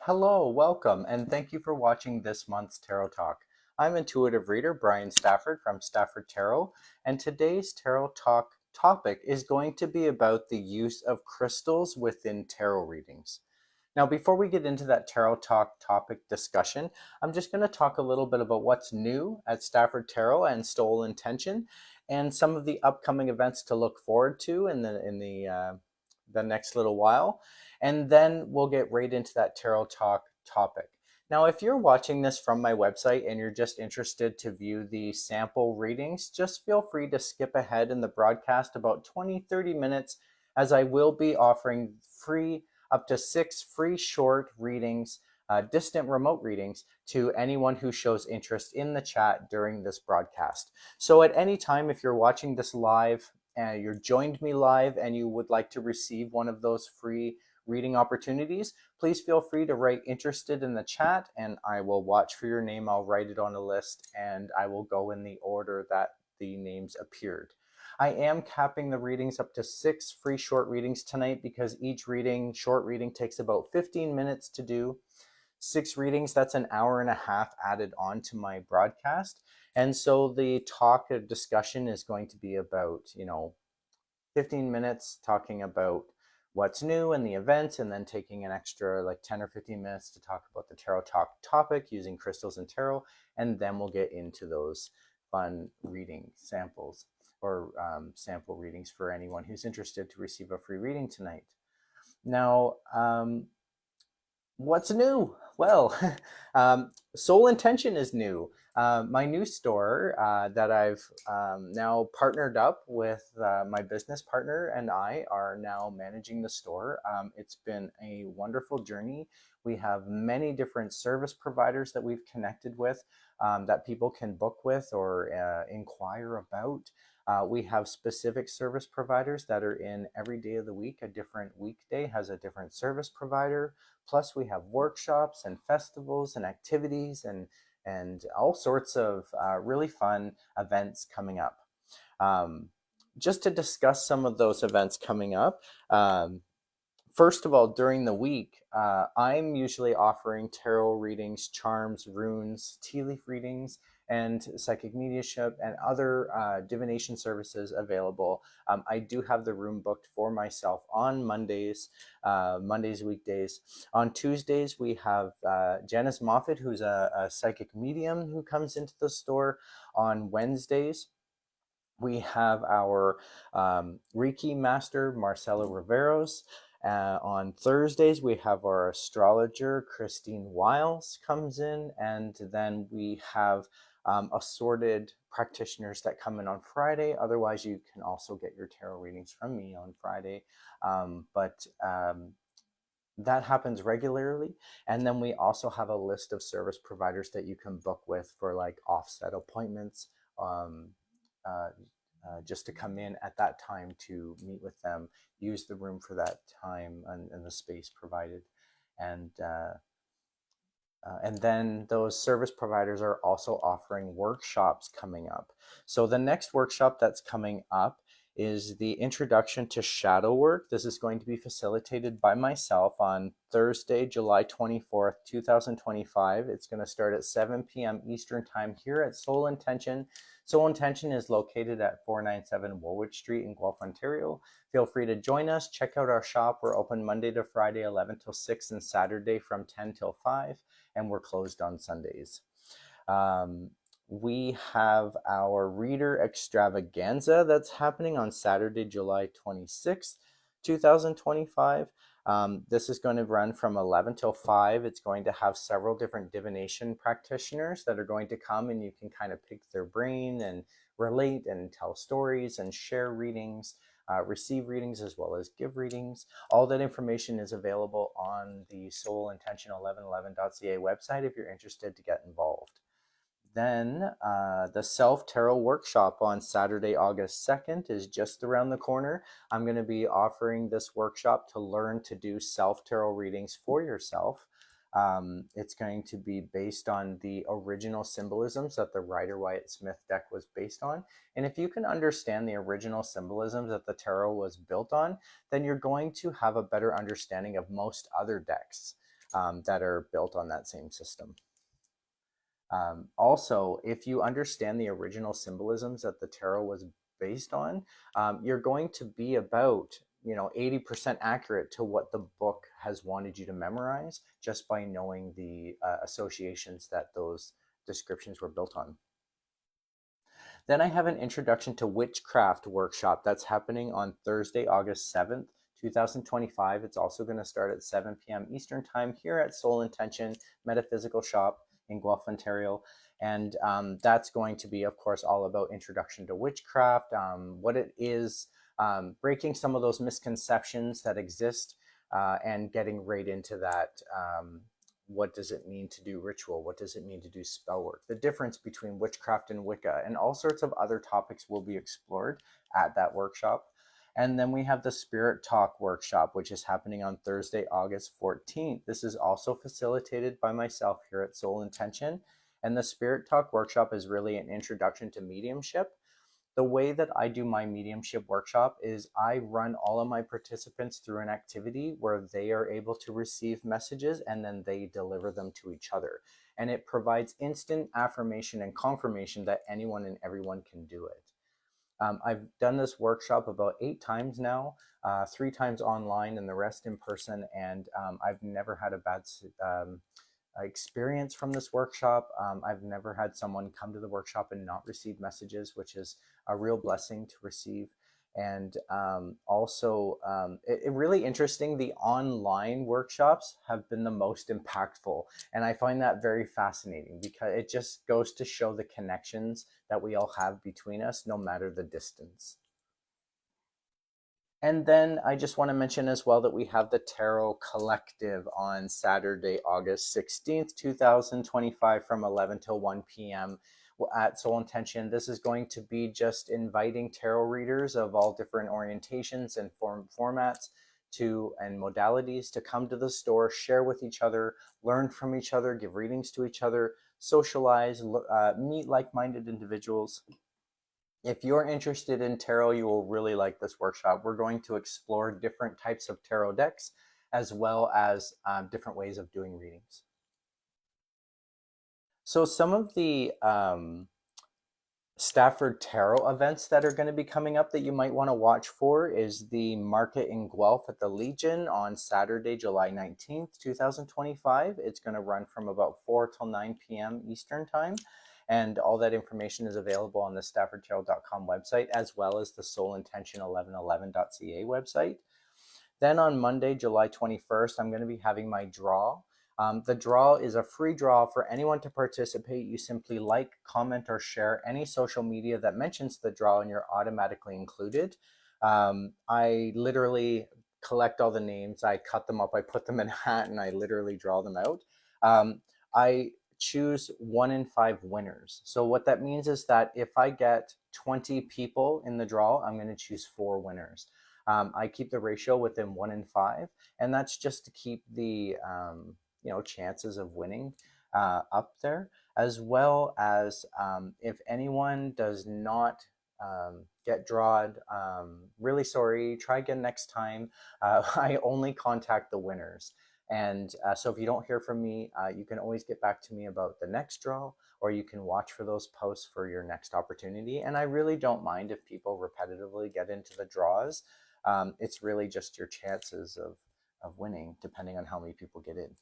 Hello, welcome, and thank you for watching this month's Tarot Talk. I'm intuitive reader Bryan Stafford from Stafford Tarot, and today's Tarot Talk topic is going to be about the use of crystals within tarot readings. Now, before we get into that Tarot Talk topic discussion, I'm just going to talk a little bit about what's new at Stafford Tarot and Stole Intention, and some of the upcoming events to look forward to in the next little while, and then we'll get right into that Tarot Talk topic. Now, if you're watching this from my website and you're just interested to view the sample readings, just feel free to skip ahead in the broadcast about 20-30 minutes, as I will be offering up to 6 free short readings, distant remote readings, to anyone who shows interest in the chat during this broadcast. So at any time, if you're watching this live, you're joined me live and you would like to receive one of those free reading opportunities, please feel free to write interested in the chat and I will watch for your name. I'll write it on a list and I will go in the order that the names appeared. I am capping the readings up to 6 free short readings tonight because each short reading, takes about 15 minutes to do. 6 readings, that's an hour and a half added on to my broadcast. And so the talk of discussion is going to be about, 15 minutes talking about what's new and the events, and then taking an extra like 10 or 15 minutes to talk about the tarot talk topic using crystals and tarot. And then we'll get into those fun reading samples or sample readings for anyone who's interested to receive a free reading tonight. Now, what's new? Well, Soul Intention is new. My new store that I've now partnered up with my business partner and I are now managing the store. It's been a wonderful journey. We have many different service providers that we've connected with, that people can book with or inquire about. We have specific service providers that are in every day of the week. A different weekday has a different service provider. Plus, we have workshops and festivals and activities and all sorts of really fun events coming up. Just to discuss some of those events coming up, first of all, during the week, I'm usually offering tarot readings, charms, runes, tea leaf readings, and psychic mediumship and other divination services available. I do have the room booked for myself on Mondays, weekdays. On Tuesdays, we have Janice Moffat, who's a psychic medium who comes into the store. On Wednesdays, we have our Reiki master, Marcelo Riveros. On Thursdays, we have our astrologer, Christine Wiles, comes in, and then we have assorted practitioners that come in on Friday. Otherwise, you can also get your tarot readings from me on Friday. But that happens regularly. And then we also have a list of service providers that you can book with for like offset appointments. Um, uh, just to come in at that time to meet with them, use the room for that time and the space provided. And and then those service providers are also offering workshops coming up. So the next workshop that's coming up is the Introduction to Shadow Work. This is going to be facilitated by myself on Thursday, July 24th, 2025. It's going to start at 7 p.m. Eastern Time here at Soul Intention. Soul Intention is located at 497 Woolwich Street in Guelph, Ontario. Feel free to join us. Check out our shop. We're open Monday to Friday, 11 till 6, and Saturday from 10 till 5, and we're closed on Sundays. We have our reader extravaganza that's happening on Saturday, July 26th, 2025. This is going to run from 11 till 5. It's going to have several different divination practitioners that are going to come, and you can kind of pick their brain and relate and tell stories and share readings, receive readings, as well as give readings. All that information is available on the soulintention1111.ca website if you're interested to get involved. Then the Self-Tarot Workshop on Saturday, August 2nd is just around the corner. I'm going to be offering this workshop to learn to do self-tarot readings for yourself. It's going to be based on the original symbolisms that the Rider-Waite-Smith deck was based on. And if you can understand the original symbolisms that the tarot was built on, then you're going to have a better understanding of most other decks. that are built on that same system. Also, if you understand the original symbolisms that the tarot was based on, you're going to be about 80% accurate to what the book has wanted you to memorize just by knowing the associations that those descriptions were built on. Then I have an introduction to witchcraft workshop that's happening on Thursday, August 7th, 2025. It's also going to start at 7 p.m. Eastern Time here at Soul Intention Metaphysical Shop in Guelph, Ontario. And that's going to be, of course, all about introduction to witchcraft, what it is, breaking some of those misconceptions that exist, and getting right into that. What does it mean to do ritual? What does it mean to do spell work? The difference between witchcraft and Wicca, and all sorts of other topics will be explored at that workshop. And then we have the Spirit Talk workshop, which is happening on Thursday, August 14th. This is also facilitated by myself here at Soul Intention. And the Spirit Talk workshop is really an introduction to mediumship. The way that I do my mediumship workshop is I run all of my participants through an activity where they are able to receive messages and then they deliver them to each other. And it provides instant affirmation and confirmation that anyone and everyone can do it. I've done this workshop about 8 times now, 3 times online and the rest in person. And I've never had a bad experience from this workshop. I've never had someone come to the workshop and not receive messages, which is a real blessing to receive. And also, really interesting, the online workshops have been the most impactful. And I find that very fascinating because it just goes to show the connections that we all have between us, no matter the distance. And then I just want to mention as well that we have the Tarot Collective on Saturday, August 16th, 2025 from 11 till 1 p.m. at Soul Intention. This is going to be just inviting tarot readers of all different orientations and formats and modalities to come to the store, share with each other, learn from each other, give readings to each other, socialize, meet like-minded individuals. If you're interested in tarot, you will really like this workshop. We're going to explore different types of tarot decks as well as different ways of doing readings. So some of the Stafford Tarot events that are going to be coming up that you might want to watch for is the Market in Guelph at the Legion on Saturday, July 19th, 2025. It's going to run from about 4 till 9 p.m. Eastern Time. And all that information is available on the staffordtarot.com website, as well as the soulintention1111.ca website. Then on Monday, July 21st, I'm going to be having my draw. The draw is a free draw for anyone to participate. You simply like, comment, or share any social media that mentions the draw, and you're automatically included. I literally collect all the names. I cut them up. I put them in a hat, and I literally draw them out. I choose 1 in 5 winners. So what that means is that if I get 20 people in the draw, I'm going to choose 4 winners. I keep the ratio within 1 in 5, and that's just to keep the chances of winning up there, as well as if anyone does not get drawed, really sorry, try again next time. I only contact the winners. And so if you don't hear from me, you can always get back to me about the next draw, or you can watch for those posts for your next opportunity. And I really don't mind if people repetitively get into the draws. It's really just your chances of winning, depending on how many people get in.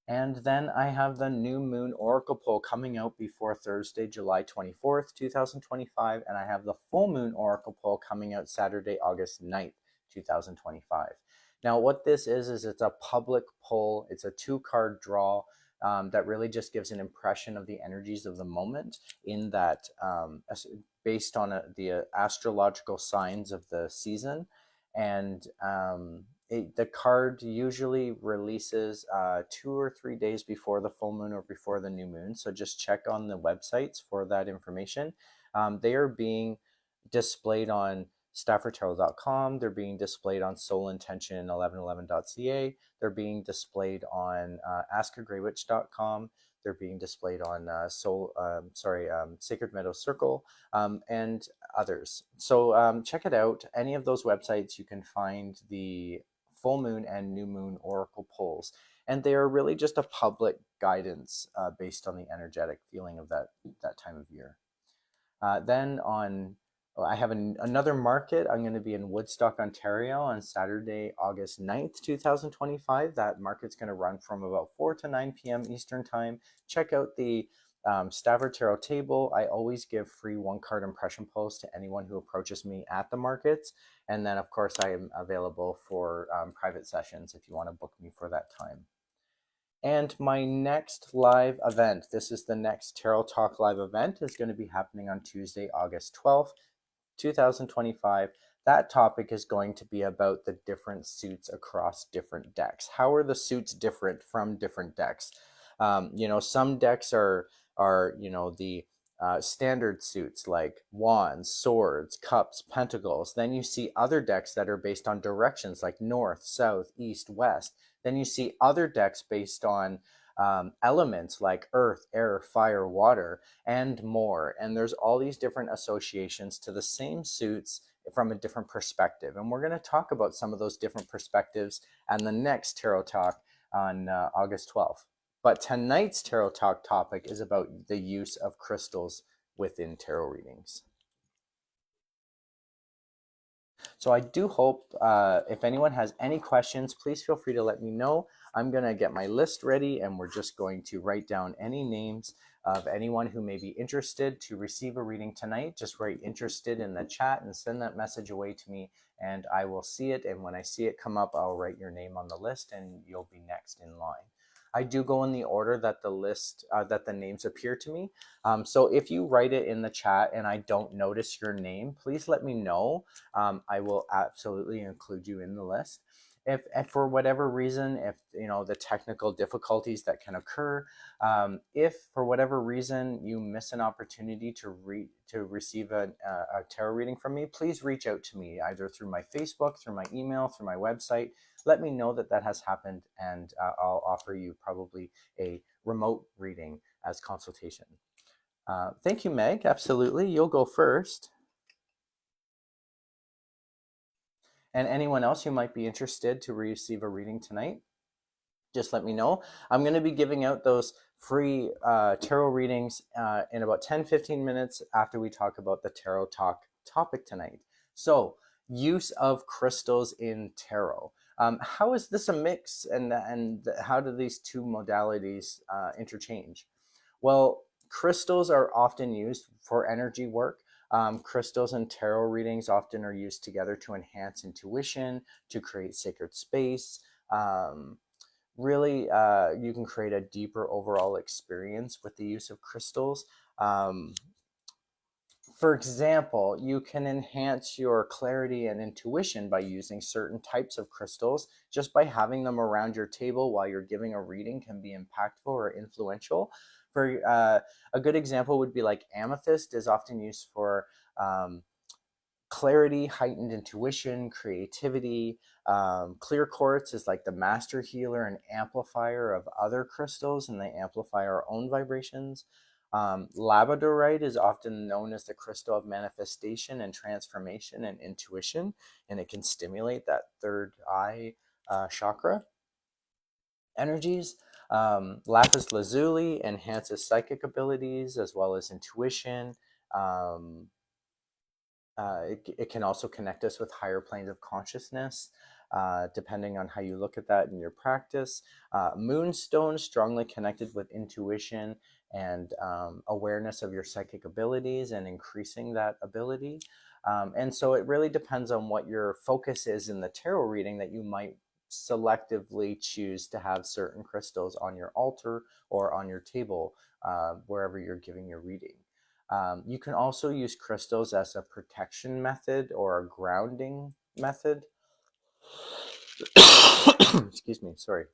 And then I have the New Moon Oracle Poll coming out before Thursday, July 24th, 2025. And I have the Full Moon Oracle Poll coming out Saturday, August 9th, 2025. Now, what this is it's a public poll. It's a 2-card draw that really just gives an impression of the energies of the moment in that based on the astrological signs of the season. And the card usually releases 2 or 3 days before the full moon or before the new moon. So just check on the websites for that information. They are being displayed on staffordtarot.com. They're being displayed on soulintention1111.ca. They're being displayed on askagraywitch.com. They're being displayed on Sacred Meadow Circle, and others. So check it out. Any of those websites, you can find the full moon and new moon oracle pulls. And they are really just a public guidance based on the energetic feeling of that time of year. Then on, I have another market. I'm going to be in Woodstock, Ontario on Saturday, August 9th, 2025. That market's going to run from about 4 to 9 p.m. Eastern Time. Check out the Stafford Tarot table. I always give free one card impression pulls to anyone who approaches me at the markets. And then, of course, I am available for private sessions if you want to book me for that time. And my next live event, this is the next Tarot Talk live event, is going to be happening on Tuesday, August 12th, 2025. That topic is going to be about the different suits across different decks. How are the suits different from different decks? Some decks are the standard suits like wands, swords, cups, pentacles. Then you see other decks that are based on directions like north, south, east, west. Then you see other decks based on elements like earth, air, fire, water, and more. And there's all these different associations to the same suits from a different perspective. And we're going to talk about some of those different perspectives and the next Tarot Talk on August 12th. But tonight's Tarot Talk topic is about the use of crystals within tarot readings. So I do hope if anyone has any questions, please feel free to let me know. I'm going to get my list ready and we're just going to write down any names of anyone who may be interested to receive a reading tonight. Just write interested in the chat and send that message away to me and I will see it. And when I see it come up, I'll write your name on the list and you'll be next in line. I do go in the order that that the names appear to me. So if you write it in the chat and I don't notice your name, please let me know. I will absolutely include you in the list. If for whatever reason, if the technical difficulties that can occur, if for whatever reason you miss an opportunity to receive a tarot reading from me, please reach out to me either through my Facebook, through my email, through my website. Let me know that has happened, and I'll offer you probably a remote reading as consultation. Thank you, Meg. Absolutely. You'll go first. And anyone else who might be interested to receive a reading tonight, just let me know. I'm going to be giving out those free tarot readings in about 10-15 minutes after we talk about the Tarot Talk topic tonight. So, use of crystals in tarot. How is this a mix, and how do these two modalities interchange? Well, crystals are often used for energy work. Crystals and tarot readings often are used together to enhance intuition, to create sacred space. Really, you can create a deeper overall experience with the use of crystals. For example, you can enhance your clarity and intuition by using certain types of crystals. Just by having them around your table while you're giving a reading can be impactful or influential. For a good example would be like amethyst is often used for clarity, heightened intuition, creativity. Clear quartz is like the master healer and amplifier of other crystals, and they amplify our own vibrations. Labradorite is often known as the crystal of manifestation and transformation and intuition, and it can stimulate that third eye chakra energies. Lapis lazuli enhances psychic abilities as well as intuition. It can also connect us with higher planes of consciousness, depending on how you look at that in your practice. Moonstone, strongly connected with intuition and awareness of your psychic abilities and increasing that ability. And so it really depends on what your focus is in the tarot reading that you might selectively choose to have certain crystals on your altar or on your table, wherever you're giving your reading. You can also use crystals as a protection method or a grounding method. Excuse me, sorry.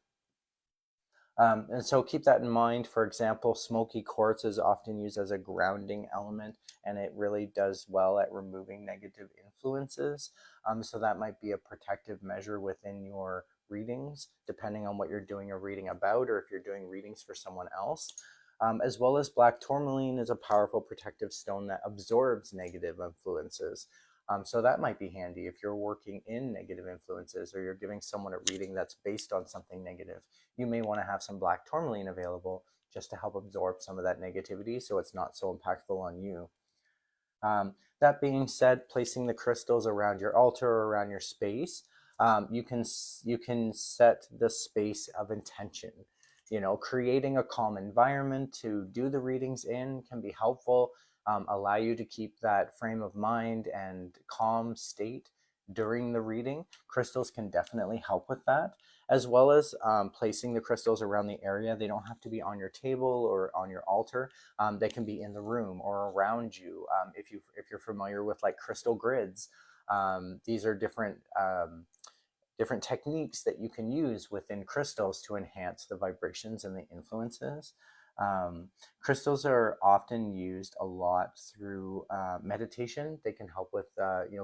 And so keep that in mind. For example, smoky quartz is often used as a grounding element, and it really does well at removing negative influences. So that might be a protective measure within your readings, depending on what you're doing a reading about, or if you're doing readings for someone else. As well as black tourmaline is a powerful protective stone that absorbs negative influences. So that might be handy if you're working in negative influences or you're giving someone a reading that's based on something negative. You may want to have some black tourmaline available just to help absorb some of that negativity so it's not so impactful on you. That being said, placing the crystals around your altar or around your space, you can set the space of intention. You know, creating a calm environment to do the readings in can be helpful. Allow you to keep that frame of mind and calm state during the reading. Crystals can definitely help with that, as well as placing the crystals around the area. They don't have to be on your table or on your altar. They can be in the room or around you. If you're familiar with like crystal grids, these are different techniques that you can use within crystals to enhance the vibrations and the influences. Crystals are often used a lot through meditation. They can help with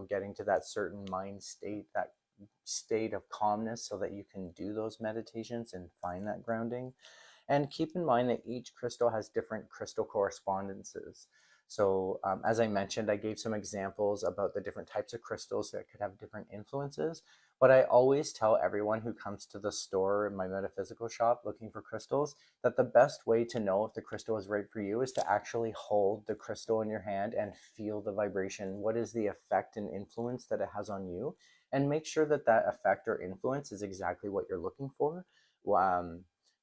getting to that certain mind state, that state of calmness, so that you can do those meditations and find that grounding. And keep in mind that each crystal has different crystal correspondences. So as I mentioned, I gave some examples about the different types of crystals that could have different influences. But I always tell everyone who comes to the store in my metaphysical shop looking for crystals that the best way to know if the crystal is right for you is to actually hold the crystal in your hand and feel the vibration. What is the effect and influence that it has on you? And make sure that that effect or influence is exactly what you're looking for.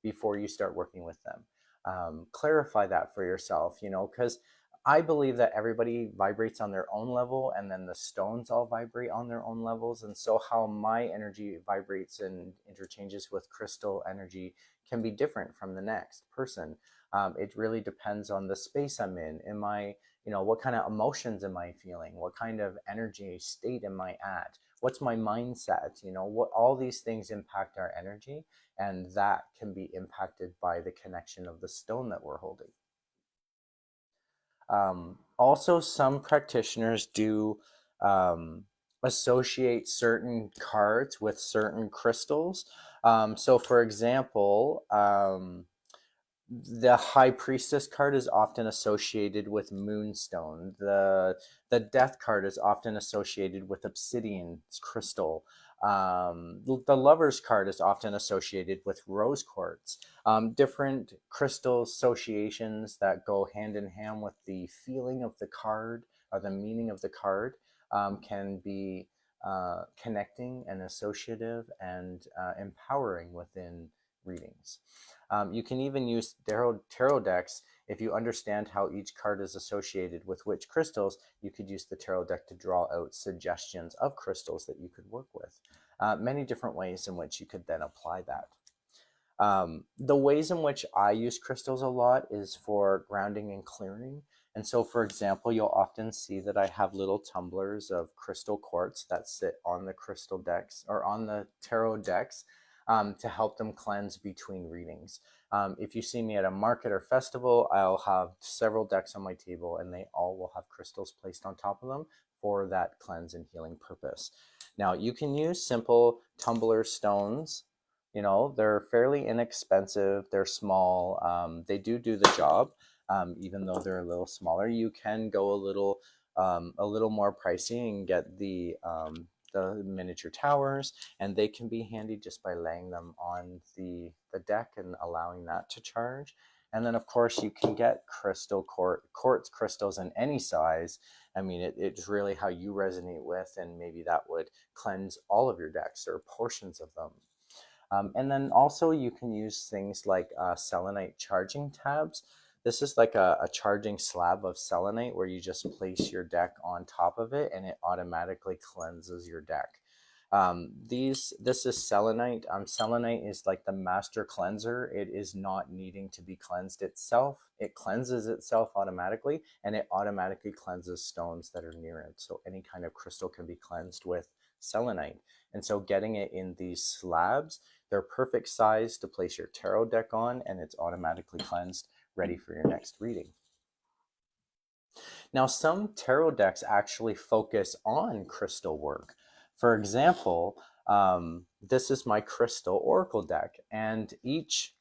Before you start working with them. Clarify that for yourself, because I believe that everybody vibrates on their own level, and then the stones all vibrate on their own levels. And so, how my energy vibrates and interchanges with crystal energy can be different from the next person. It really depends on the space I'm in. What kind of emotions am I feeling? What kind of energy state am I at? What's my mindset? What all these things impact our energy, and that can be impacted by the connection of the stone that we're holding. Also, some practitioners do associate certain cards with certain crystals. So, for example, the High Priestess card is often associated with moonstone. The Death card is often associated with obsidian crystal. The Lover's card is often associated with rose quartz. Different crystal associations that go hand in hand with the feeling of the card or the meaning of the card can be connecting and associative and empowering within readings. You can even use tarot decks. If you understand how each card is associated with which crystals, you could use the tarot deck to draw out suggestions of crystals that you could work with. Many different ways in which you could then apply that. The ways in which I use crystals a lot is for grounding and clearing. And so, for example, you'll often see that I have little tumblers of crystal quartz that sit on the crystal decks or on the tarot decks to help them cleanse between readings. If you see me at a market or festival, I'll have several decks on my table, and they all will have crystals placed on top of them for that cleanse and healing purpose. Now, you can use simple tumbler stones. They're fairly inexpensive. They're small. They do the job, even though they're a little smaller. You can go a little more pricey and get the miniature towers, and they can be handy just by laying them on the deck and allowing that to charge. And then, of course, you can get quartz crystals in any size. I mean, it's really how you resonate with, and maybe that would cleanse all of your decks or portions of them. And then also you can use things like selenite charging tabs. This is like a charging slab of selenite where you just place your deck on top of it and it automatically cleanses your deck. This is selenite. Selenite is like the master cleanser. It is not needing to be cleansed itself. It cleanses itself automatically, and it automatically cleanses stones that are near it. So any kind of crystal can be cleansed with selenite. And so getting it in these slabs, they're perfect size to place your tarot deck on, and it's automatically cleansed, ready for your next reading. Now, some tarot decks actually focus on crystal work. For example, this is my crystal oracle deck, and each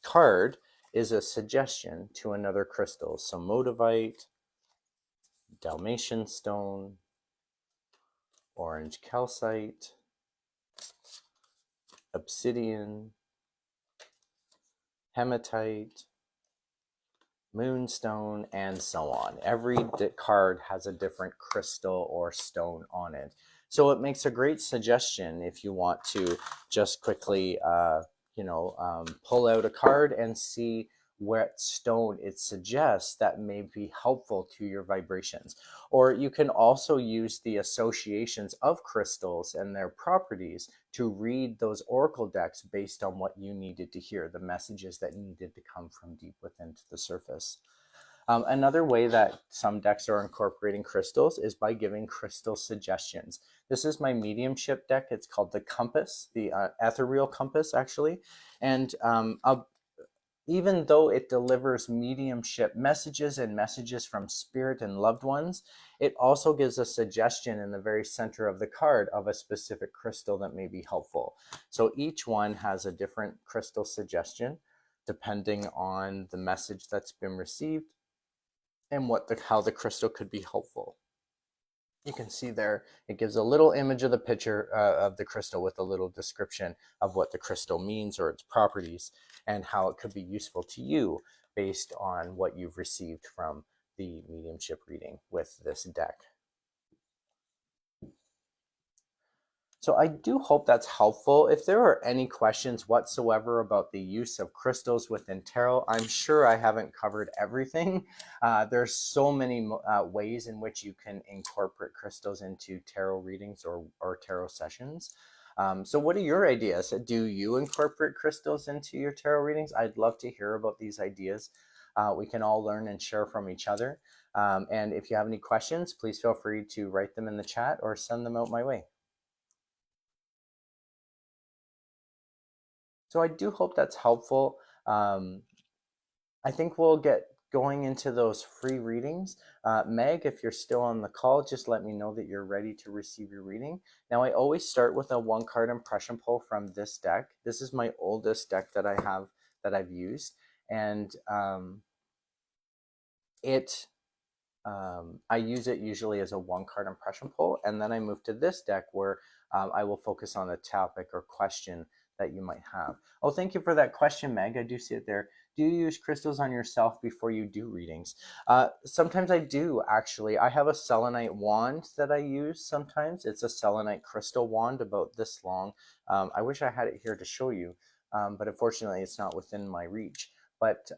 card is a suggestion to another crystal. So modavite, Dalmatian stone, orange calcite, obsidian, hematite, moonstone, and so on. Every card has a different crystal or stone on it. So it makes a great suggestion if you want to just quickly, pull out a card and see what stone it suggests that may be helpful to your vibrations. Or you can also use the associations of crystals and their properties to read those oracle decks based on what you needed to hear, the messages that needed to come from deep within to the surface. Another way that some decks are incorporating crystals is by giving crystal suggestions. This is my mediumship deck. It's called the Compass, the ethereal compass, actually. And even though it delivers mediumship messages and messages from spirit and loved ones, it also gives a suggestion in the very center of the card of a specific crystal that may be helpful. So each one has a different crystal suggestion depending on the message that's been received and how the crystal could be helpful. You can see there, it gives a little image of the picture of the crystal with a little description of what the crystal means or its properties and how it could be useful to you based on what you've received from the mediumship reading with this deck. So I do hope that's helpful. If there are any questions whatsoever about the use of crystals within tarot, I'm sure I haven't covered everything. There's so many ways in which you can incorporate crystals into tarot readings or tarot sessions. So what are your ideas? Do you incorporate crystals into your tarot readings? I'd love to hear about these ideas. We can all learn and share from each other. And if you have any questions, please feel free to write them in the chat or send them out my way. So I do hope that's helpful. I think we'll get going into those free readings. Meg, if you're still on the call, just let me know that you're ready to receive your reading. Now, I always start with a one card impression pull from this deck. This is my oldest deck that I have that I've used. And I use it usually as a one card impression pull. And then I move to this deck where I will focus on a topic or question that you might have. Oh, thank you for that question, Meg. I do see it there. Do you use crystals on yourself before you do readings? Sometimes I do, actually. I have a selenite wand that I use sometimes. It's a selenite crystal wand about this long. I wish I had it here to show you, but unfortunately it's not within my reach. But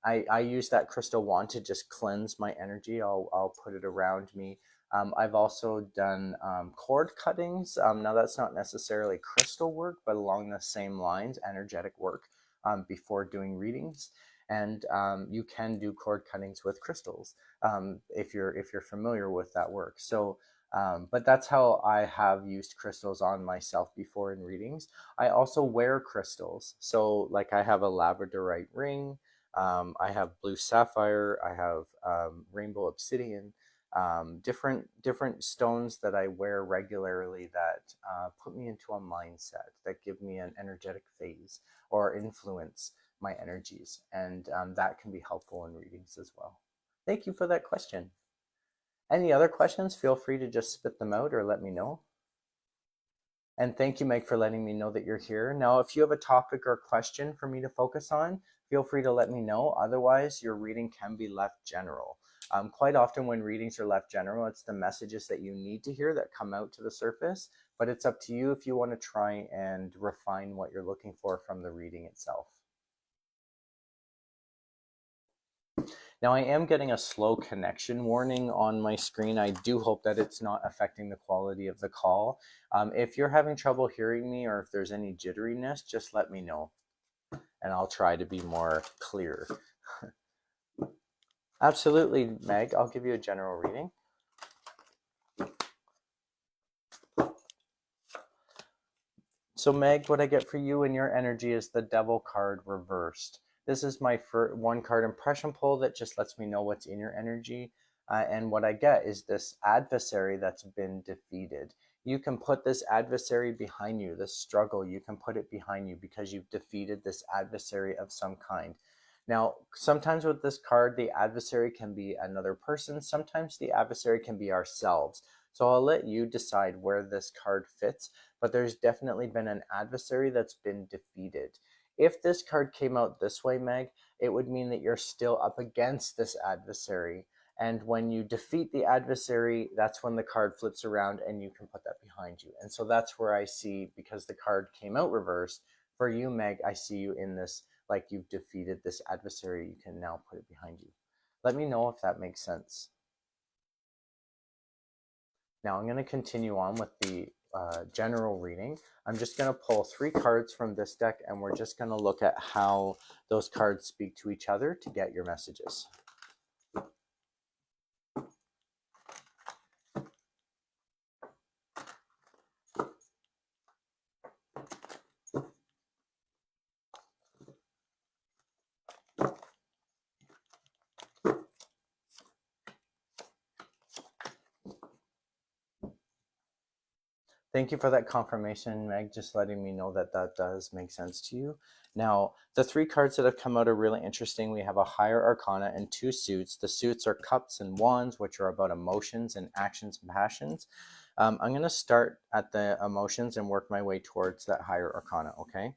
I use that crystal wand to just cleanse my energy. I'll put it around me. I've also done cord cuttings. Now that's not necessarily crystal work, but along the same lines, energetic work before doing readings. And you can do cord cuttings with crystals if you're familiar with that work. So, but that's how I have used crystals on myself before in readings. I also wear crystals. So like I have a labradorite ring. I have blue sapphire. I have rainbow obsidian. Different stones that I wear regularly that put me into a mindset, that give me an energetic phase or influence my energies. And that can be helpful in readings as well. Thank you for that question. Any other questions? Feel free to just spit them out or let me know. And thank you, Meg, for letting me know that you're here. Now, if you have a topic or question for me to focus on, feel free to let me know. Otherwise, your reading can be left general. Quite often when readings are left general, it's the messages that you need to hear that come out to the surface, but it's up to you if you want to try and refine what you're looking for from the reading itself. Now I am getting a slow connection warning on my screen. I do hope that it's not affecting the quality of the call. If you're having trouble hearing me or if there's any jitteriness, just let me know and I'll try to be more clear. Absolutely, Meg. I'll give you a general reading. So Meg, what I get for you and your energy is the Devil card reversed. This is my one card impression pull that just lets me know what's in your energy. And what I get is this adversary that's been defeated. You can put this adversary behind you, this struggle, you can put it behind you because you've defeated this adversary of some kind. Now, sometimes with this card, the adversary can be another person. Sometimes the adversary can be ourselves. So I'll let you decide where this card fits, but there's definitely been an adversary that's been defeated. If this card came out this way, Meg, it would mean that you're still up against this adversary. And when you defeat the adversary, that's when the card flips around and you can put that behind you. And so that's where I see, because the card came out reversed, for you, Meg, I see you in this, like you've defeated this adversary. You can now put it behind you. Let me know if that makes sense. Now I'm going to continue on with the general reading. I'm just going to pull 3 cards from this deck, and we're just going to look at how those cards speak to each other to get your messages. Thank you for that confirmation, Meg, just letting me know that that does make sense to you. Now, the 3 cards that have come out are really interesting. We have a higher arcana and 2 suits. The suits are cups and wands, which are about emotions and actions and passions. I'm going to start at the emotions and work my way towards that higher arcana, okay?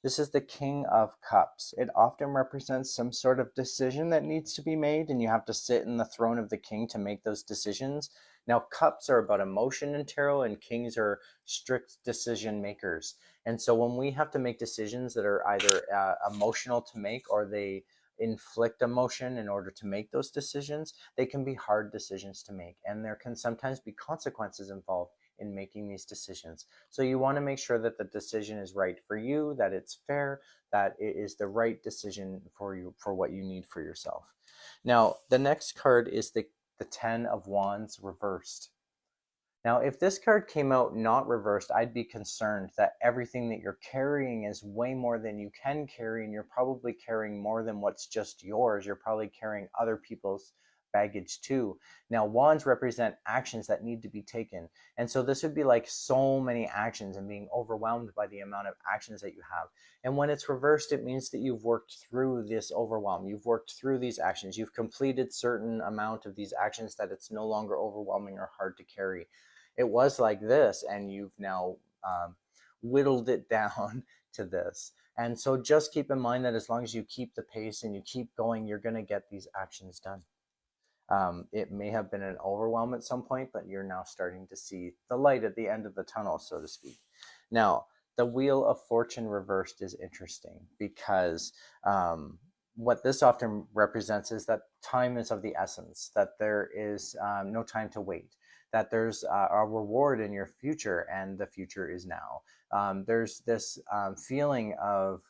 This is the King of Cups. It often represents some sort of decision that needs to be made, and you have to sit in the throne of the king to make those decisions. Now, cups are about emotion in tarot, and kings are strict decision makers. And so when we have to make decisions that are either emotional to make, or they inflict emotion in order to make those decisions, they can be hard decisions to make. And there can sometimes be consequences involved in making these decisions. So you want to make sure that the decision is right for you, that it's fair, that it is the right decision for you, for what you need for yourself. Now, the next card is the 10 of Wands reversed. Now, if this card came out not reversed, I'd be concerned that everything that you're carrying is way more than you can carry, and you're probably carrying more than what's just yours. You're probably carrying other people's baggage too. Now, wands represent actions that need to be taken. And so this would be like so many actions and being overwhelmed by the amount of actions that you have. And when it's reversed, it means that you've worked through this overwhelm. You've worked through these actions. You've completed certain amount of these actions that it's no longer overwhelming or hard to carry. It was like this, and you've now whittled it down to this. And so just keep in mind that as long as you keep the pace and you keep going, you're going to get these actions done. It may have been an overwhelm at some point, but you're now starting to see the light at the end of the tunnel, so to speak. Now, the Wheel of Fortune reversed is interesting because what this often represents is that time is of the essence, that there is no time to wait, that there's a reward in your future, and the future is now. There's this feeling of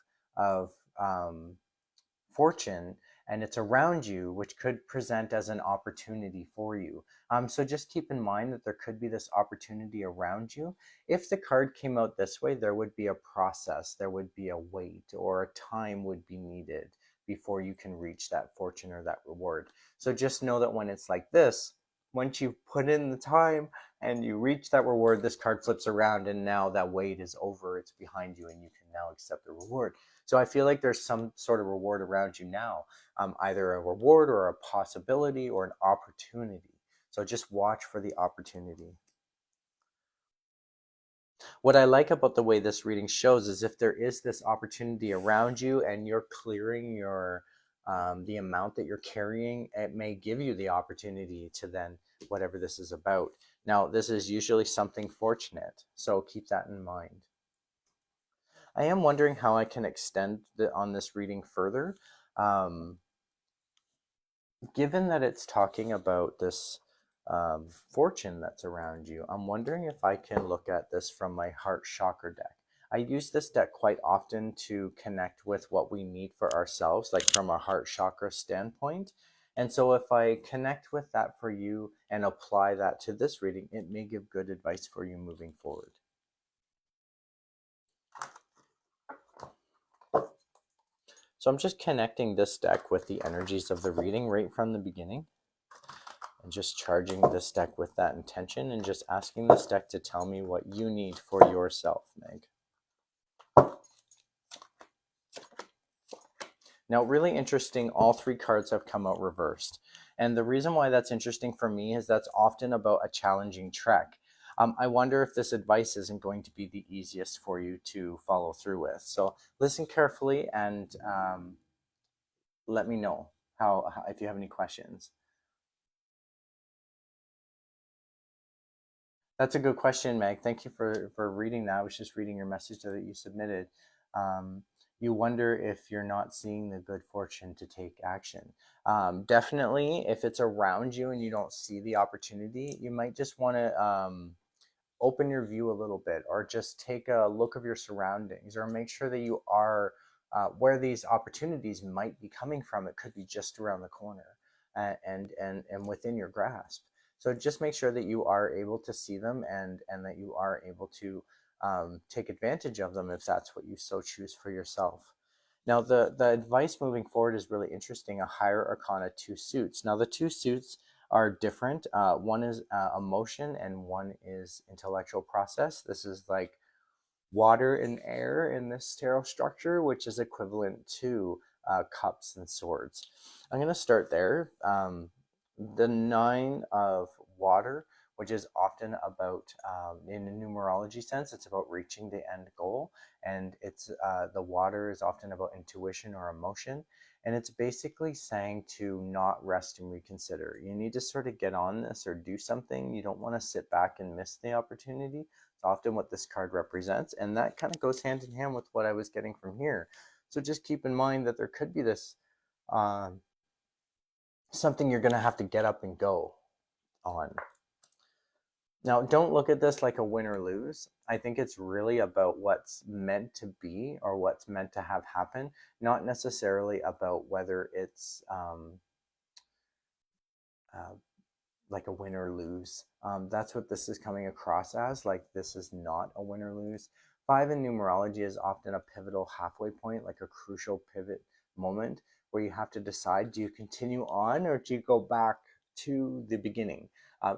fortune, and it's around you, which could present as an opportunity for you. So just keep in mind that there could be this opportunity around you. If the card came out this way, there would be a process, there would be a wait, or a time would be needed before you can reach that fortune or that reward. So just know that when it's like this, once you put in the time and you reach that reward, this card flips around, and now that wait is over, it's behind you, and you can now accept the reward. So I feel like there's some sort of reward around you now, either a reward or a possibility or an opportunity. So just watch for the opportunity. What I like about the way this reading shows is if there is this opportunity around you and you're clearing your the amount that you're carrying, it may give you the opportunity to then whatever this is about. Now, this is usually something fortunate, so keep that in mind. I am wondering how I can extend on this reading further. Given that it's talking about this fortune that's around you, I'm wondering if I can look at this from my heart chakra deck. I use this deck quite often to connect with what we need for ourselves, like from a heart chakra standpoint. And so if I connect with that for you and apply that to this reading, it may give good advice for you moving forward. So I'm just connecting this deck with the energies of the reading right from the beginning, and just charging this deck with that intention, and just asking this deck to tell me what you need for yourself, Meg. Now, really interesting, all 3 cards have come out reversed. And the reason why that's interesting for me is that's often about a challenging trek. I wonder if this advice isn't going to be the easiest for you to follow through with. So listen carefully and let me know if you have any questions. That's a good question, Meg. Thank you for reading that. I was just reading your message that you submitted. Um, you wonder if you're not seeing the good fortune to take action. Definitely, if it's around you and you don't see the opportunity, you might just want to open your view a little bit, or just take a look of your surroundings, or make sure that you are where these opportunities might be coming from. It could be just around the corner, and within your grasp. So just make sure that you are able to see them, and that you are able to take advantage of them if that's what you so choose for yourself. Now, the advice moving forward is really interesting. A higher arcana, two suits. Now, the two suits are different. One is emotion, and one is intellectual process. This is like water and air in this tarot structure, which is equivalent to cups and swords. I'm going to start there. The nine of water, which is often about, in a numerology sense, it's about reaching the end goal. And it's the water is often about intuition or emotion. And it's basically saying to not rest and reconsider. You need to sort of get on this or do something. You don't want to sit back and miss the opportunity. It's often what this card represents. And that kind of goes hand in hand with what I was getting from here. So just keep in mind that there could be this something you're going to have to get up and go on. Now, don't look at this like a win or lose. I think it's really about what's meant to be or what's meant to have happen, not necessarily about whether it's uh, like a win or lose. That's what this is coming across as. Like, this is not a win or lose. Five in numerology is often a pivotal halfway point, like a crucial pivot moment where you have to decide, do you continue on or do you go back to the beginning?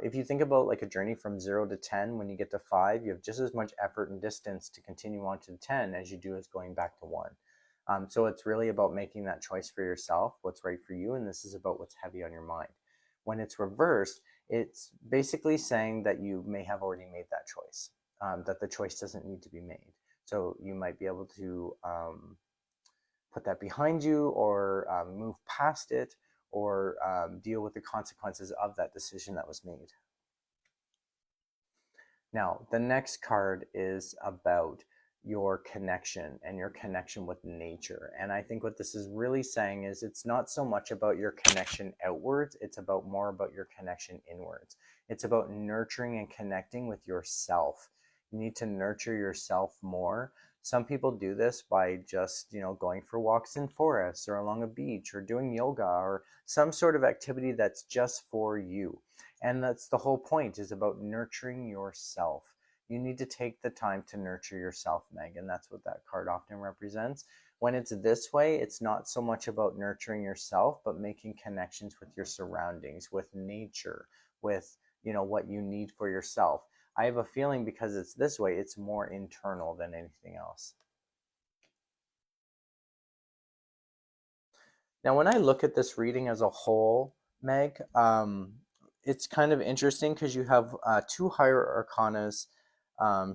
If you think about like a journey from 0 to 10, when you get to 5, you have just as much effort and distance to continue on to 10 as you do as going back to 1. So it's really about making that choice for yourself, what's right for you, and this is about what's heavy on your mind. When it's reversed, it's basically saying that you may have already made that choice, that the choice doesn't need to be made. So you might be able to put that behind you, or move past it, or deal with the consequences of that decision that was made. Now, the next card is about your connection and your connection with nature. And I think what this is really saying is it's not so much about your connection outwards, it's about more about your connection inwards. It's about nurturing and connecting with yourself. You need to nurture yourself more. Some people do this by just, going for walks in forests or along a beach or doing yoga or some sort of activity that's just for you. And that's the whole point, is about nurturing yourself. You need to take the time to nurture yourself, Meg, and that's what that card often represents. When it's this way, it's not so much about nurturing yourself, but making connections with your surroundings, with nature, with, what you need for yourself. I have a feeling because it's this way, it's more internal than anything else. Now, when I look at this reading as a whole, Meg, it's kind of interesting because you have two higher arcanas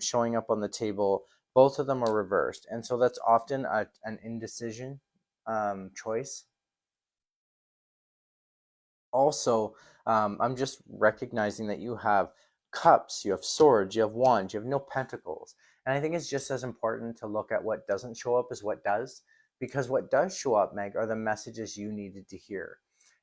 showing up on the table. Both of them are reversed. And so that's often an indecision choice. Also, I'm just recognizing that you have cups, you have swords, you have wands, you have no pentacles. And I think it's just as important to look at what doesn't show up as what does, because what does show up, Meg, are the messages you needed to hear.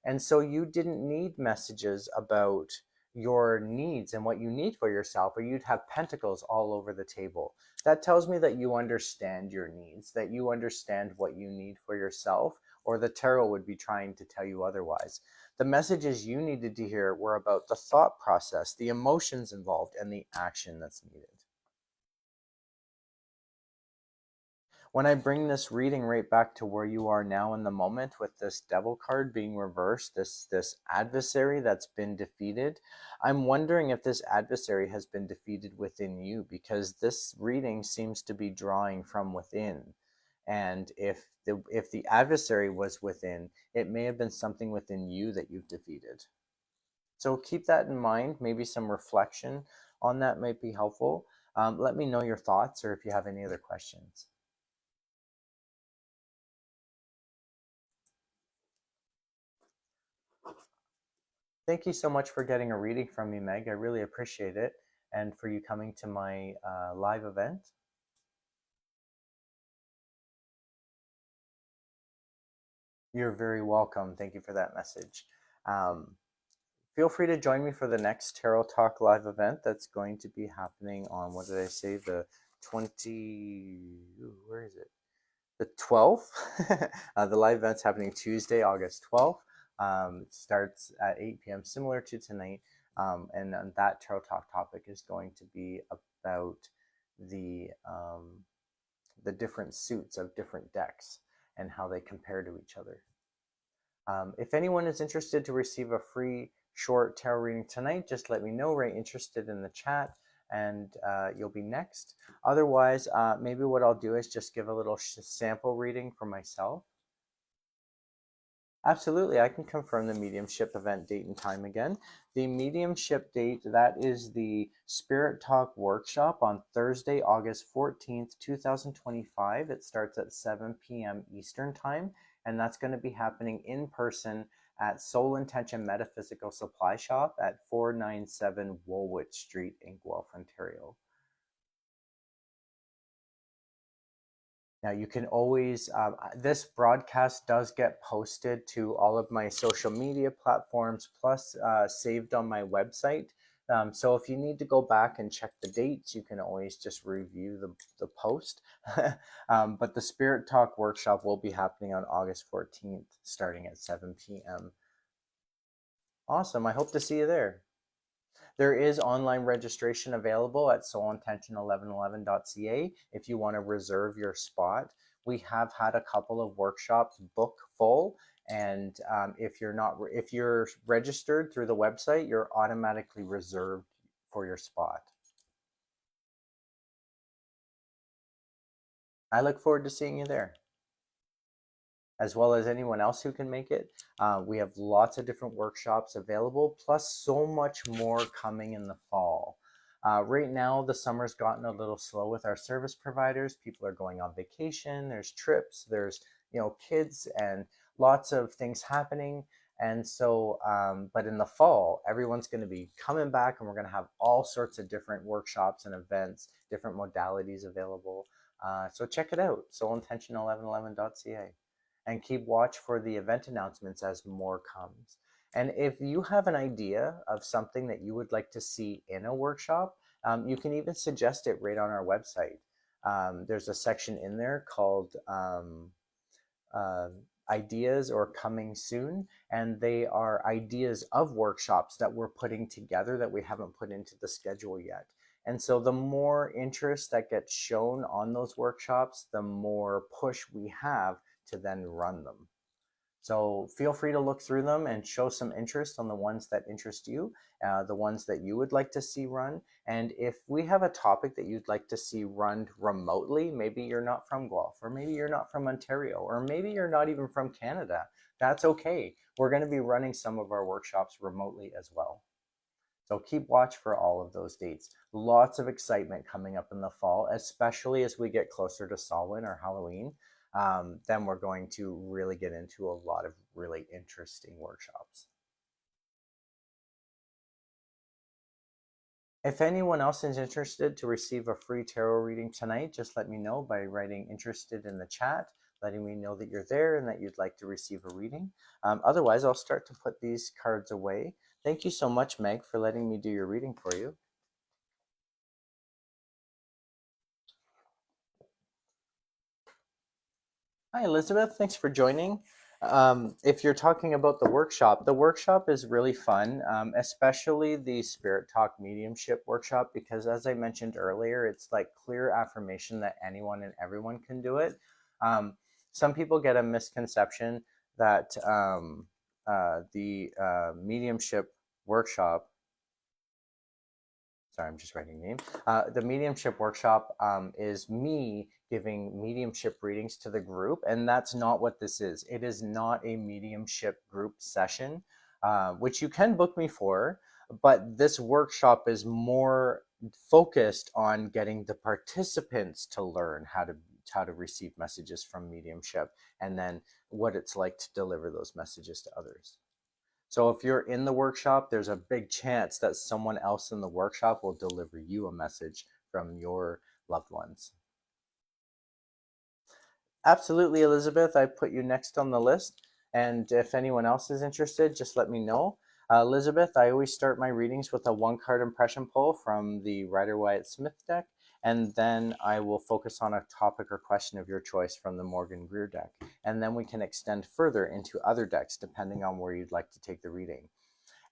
And so you didn't need messages about your needs and what you need for yourself, or you'd have pentacles all over the table. That tells me that you understand your needs, that you understand what you need for yourself, or the tarot would be trying to tell you otherwise. The messages you needed to hear were about the thought process, the emotions involved, and the action that's needed. When I bring this reading right back to where you are now in the moment, with this devil card being reversed, this adversary that's been defeated, I'm wondering if this adversary has been defeated within you, because this reading seems to be drawing from within. And if the adversary was within, it may have been something within you that you've defeated. So keep that in mind. Maybe some reflection on that might be helpful. Let me know your thoughts or if you have any other questions. Thank you so much for getting a reading from me, Meg. I really appreciate it. And for you coming to my live event. You're very welcome. Thank you for that message. Um, Feel free to join me for the next Tarot Talk live event that's going to be happening on, what did I say, the 20, where is it? The 12th. The live event's happening Tuesday, August 12th. It starts at 8 p.m., similar to tonight. And that Tarot Talk topic is going to be about the, the different suits of different decks and how they compare to each other. If anyone is interested to receive a free short tarot reading tonight, just let me know. Right, interested in the chat, and you'll be next. Otherwise, maybe what I'll do is just give a little sample reading for myself. Absolutely, I can confirm the mediumship event date and time again. The mediumship date, that is the Spirit Talk workshop on Thursday, August 14th, 2025. It starts at 7 p.m. Eastern Time, and that's going to be happening in person at Soul Intention Metaphysical Supply Shop at 497 Woolwich Street in Guelph, Ontario. Now you can always, this broadcast does get posted to all of my social media platforms, plus saved on my website. So if you need to go back and check the dates, you can always just review the post. But the Spirit Talk workshop will be happening on August 14th, starting at 7 p.m. Awesome. I hope to see you there. There is online registration available at soulintention1111.ca if you want to reserve your spot. We have had a couple of workshops book full, and if you're registered through the website, you're automatically reserved for your spot. I look forward to seeing you there, as well as anyone else who can make it. We have lots of different workshops available, plus so much more coming in the fall. Right now, the summer's gotten a little slow with our service providers. People are going on vacation, there's trips, there's kids, and lots of things happening. And so, but in the fall, everyone's going to be coming back, and we're going to have all sorts of different workshops and events, different modalities available. So check it out, soulintention1111.ca. And keep watch for the event announcements as more comes. And if you have an idea of something that you would like to see in a workshop, you can even suggest it right on our website. There's a section in there called ideas or coming soon, and they are ideas of workshops that we're putting together that we haven't put into the schedule yet. And so the more interest that gets shown on those workshops, the more push we have to then run them. So feel free to look through them and show some interest on the ones that interest you, the ones that you would like to see run. And if we have a topic that you'd like to see run remotely, maybe you're not from Guelph, or maybe you're not from Ontario, or maybe you're not even from Canada, that's okay. We're going to be running some of our workshops remotely as well. So keep watch for all of those dates. Lots of excitement coming up in the fall, especially as we get closer to Samhain or Halloween. Then we're going to really get into a lot of really interesting workshops. If anyone else is interested to receive a free tarot reading tonight, just let me know by writing interested in the chat, letting me know that you're there and that you'd like to receive a reading. Otherwise, I'll start to put these cards away. Thank you so much, Meg, for letting me do your reading for you. Hi, Elizabeth. Thanks for joining. If you're talking about the workshop is really fun, especially the Spirit Talk Mediumship workshop, because as I mentioned earlier, it's like clear affirmation that anyone and everyone can do it. Some people get a misconception that the mediumship workshop, Sorry, I'm just writing your name. The mediumship workshop is me giving mediumship readings to the group, and that's not what this is. It is not a mediumship group session, which you can book me for, but this workshop is more focused on getting the participants to learn how to receive messages from mediumship, and then what it's like to deliver those messages to others. So if you're in the workshop, there's a big chance that someone else in the workshop will deliver you a message from your loved ones. Absolutely, Elizabeth. I put you next on the list. And if anyone else is interested, just let me know. Elizabeth, I always start my readings with a one card impression pull from the Rider Waite Smith deck. And then I will focus on a topic or question of your choice from the Morgan Greer deck. And then we can extend further into other decks depending on where you'd like to take the reading.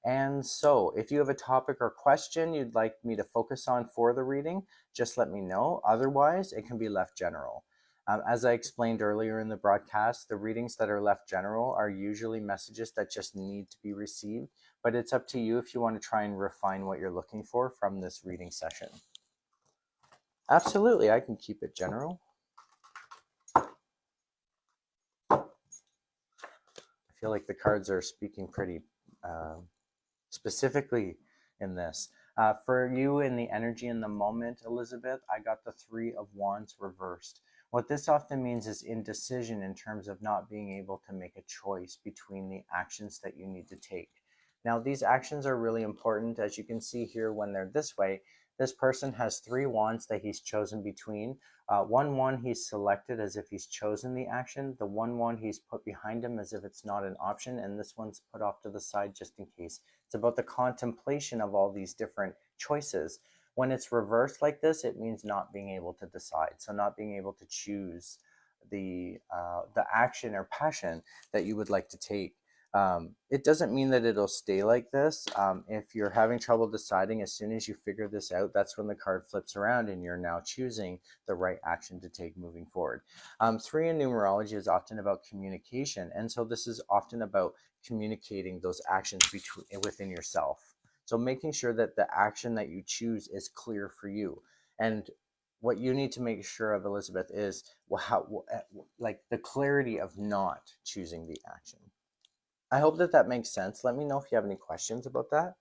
And so if you have a topic or question you'd like me to focus on for the reading, just let me know. Otherwise, it can be left general. As I explained earlier in the broadcast, the readings that are left general are usually messages that just need to be received, but it's up to you if you want to try and refine what you're looking for from this reading session. Absolutely, I can keep it general. I feel like the cards are speaking pretty specifically in this. For you in the energy in the moment, Elizabeth, I got the Three of Wands reversed. What this often means is indecision in terms of not being able to make a choice between the actions that you need to take. Now, these actions are really important. As you can see here, when they're this way, this person has three wands that he's chosen between. One he's selected as if he's chosen the action. The one he's put behind him as if it's not an option. And this one's put off to the side just in case. It's about the contemplation of all these different choices. When it's reversed like this, it means not being able to decide. So not being able to choose the action or passion that you would like to take. It doesn't mean that it'll stay like this. If you're having trouble deciding, as soon as you figure this out, that's when the card flips around and you're now choosing the right action to take moving forward. Three in numerology is often about communication. And so this is often about communicating those actions within yourself. So making sure that the action that you choose is clear for you. And what you need to make sure of, Elizabeth, is like the clarity of not choosing the action. I hope that that makes sense. Let me know if you have any questions about that.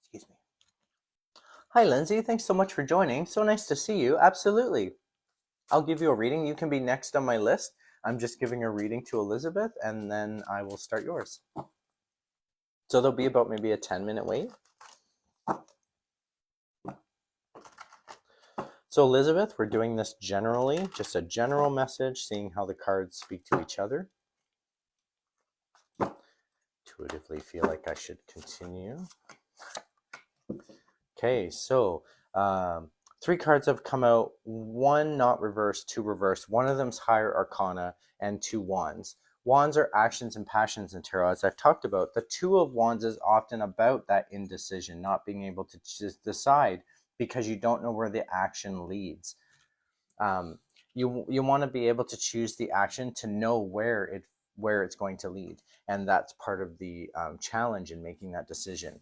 Excuse me. Hi, Lindsay. Thanks so much for joining. So nice to see you. Absolutely. I'll give you a reading. You can be next on my list. I'm just giving a reading to Elizabeth, and then I will start yours. So there'll be about maybe a 10-minute wait. So Elizabeth, we're doing this generally, just a general message, seeing how the cards speak to each other. Intuitively feel like I should continue. Okay, so three cards have come out, one not reversed, two reversed. One of them's higher arcana and two wands. Wands are actions and passions in tarot, as I've talked about. The Two of Wands is often about that indecision, not being able to just decide because you don't know where the action leads. You want to be able to choose the action to know where it's going to lead, and that's part of the challenge in making that decision.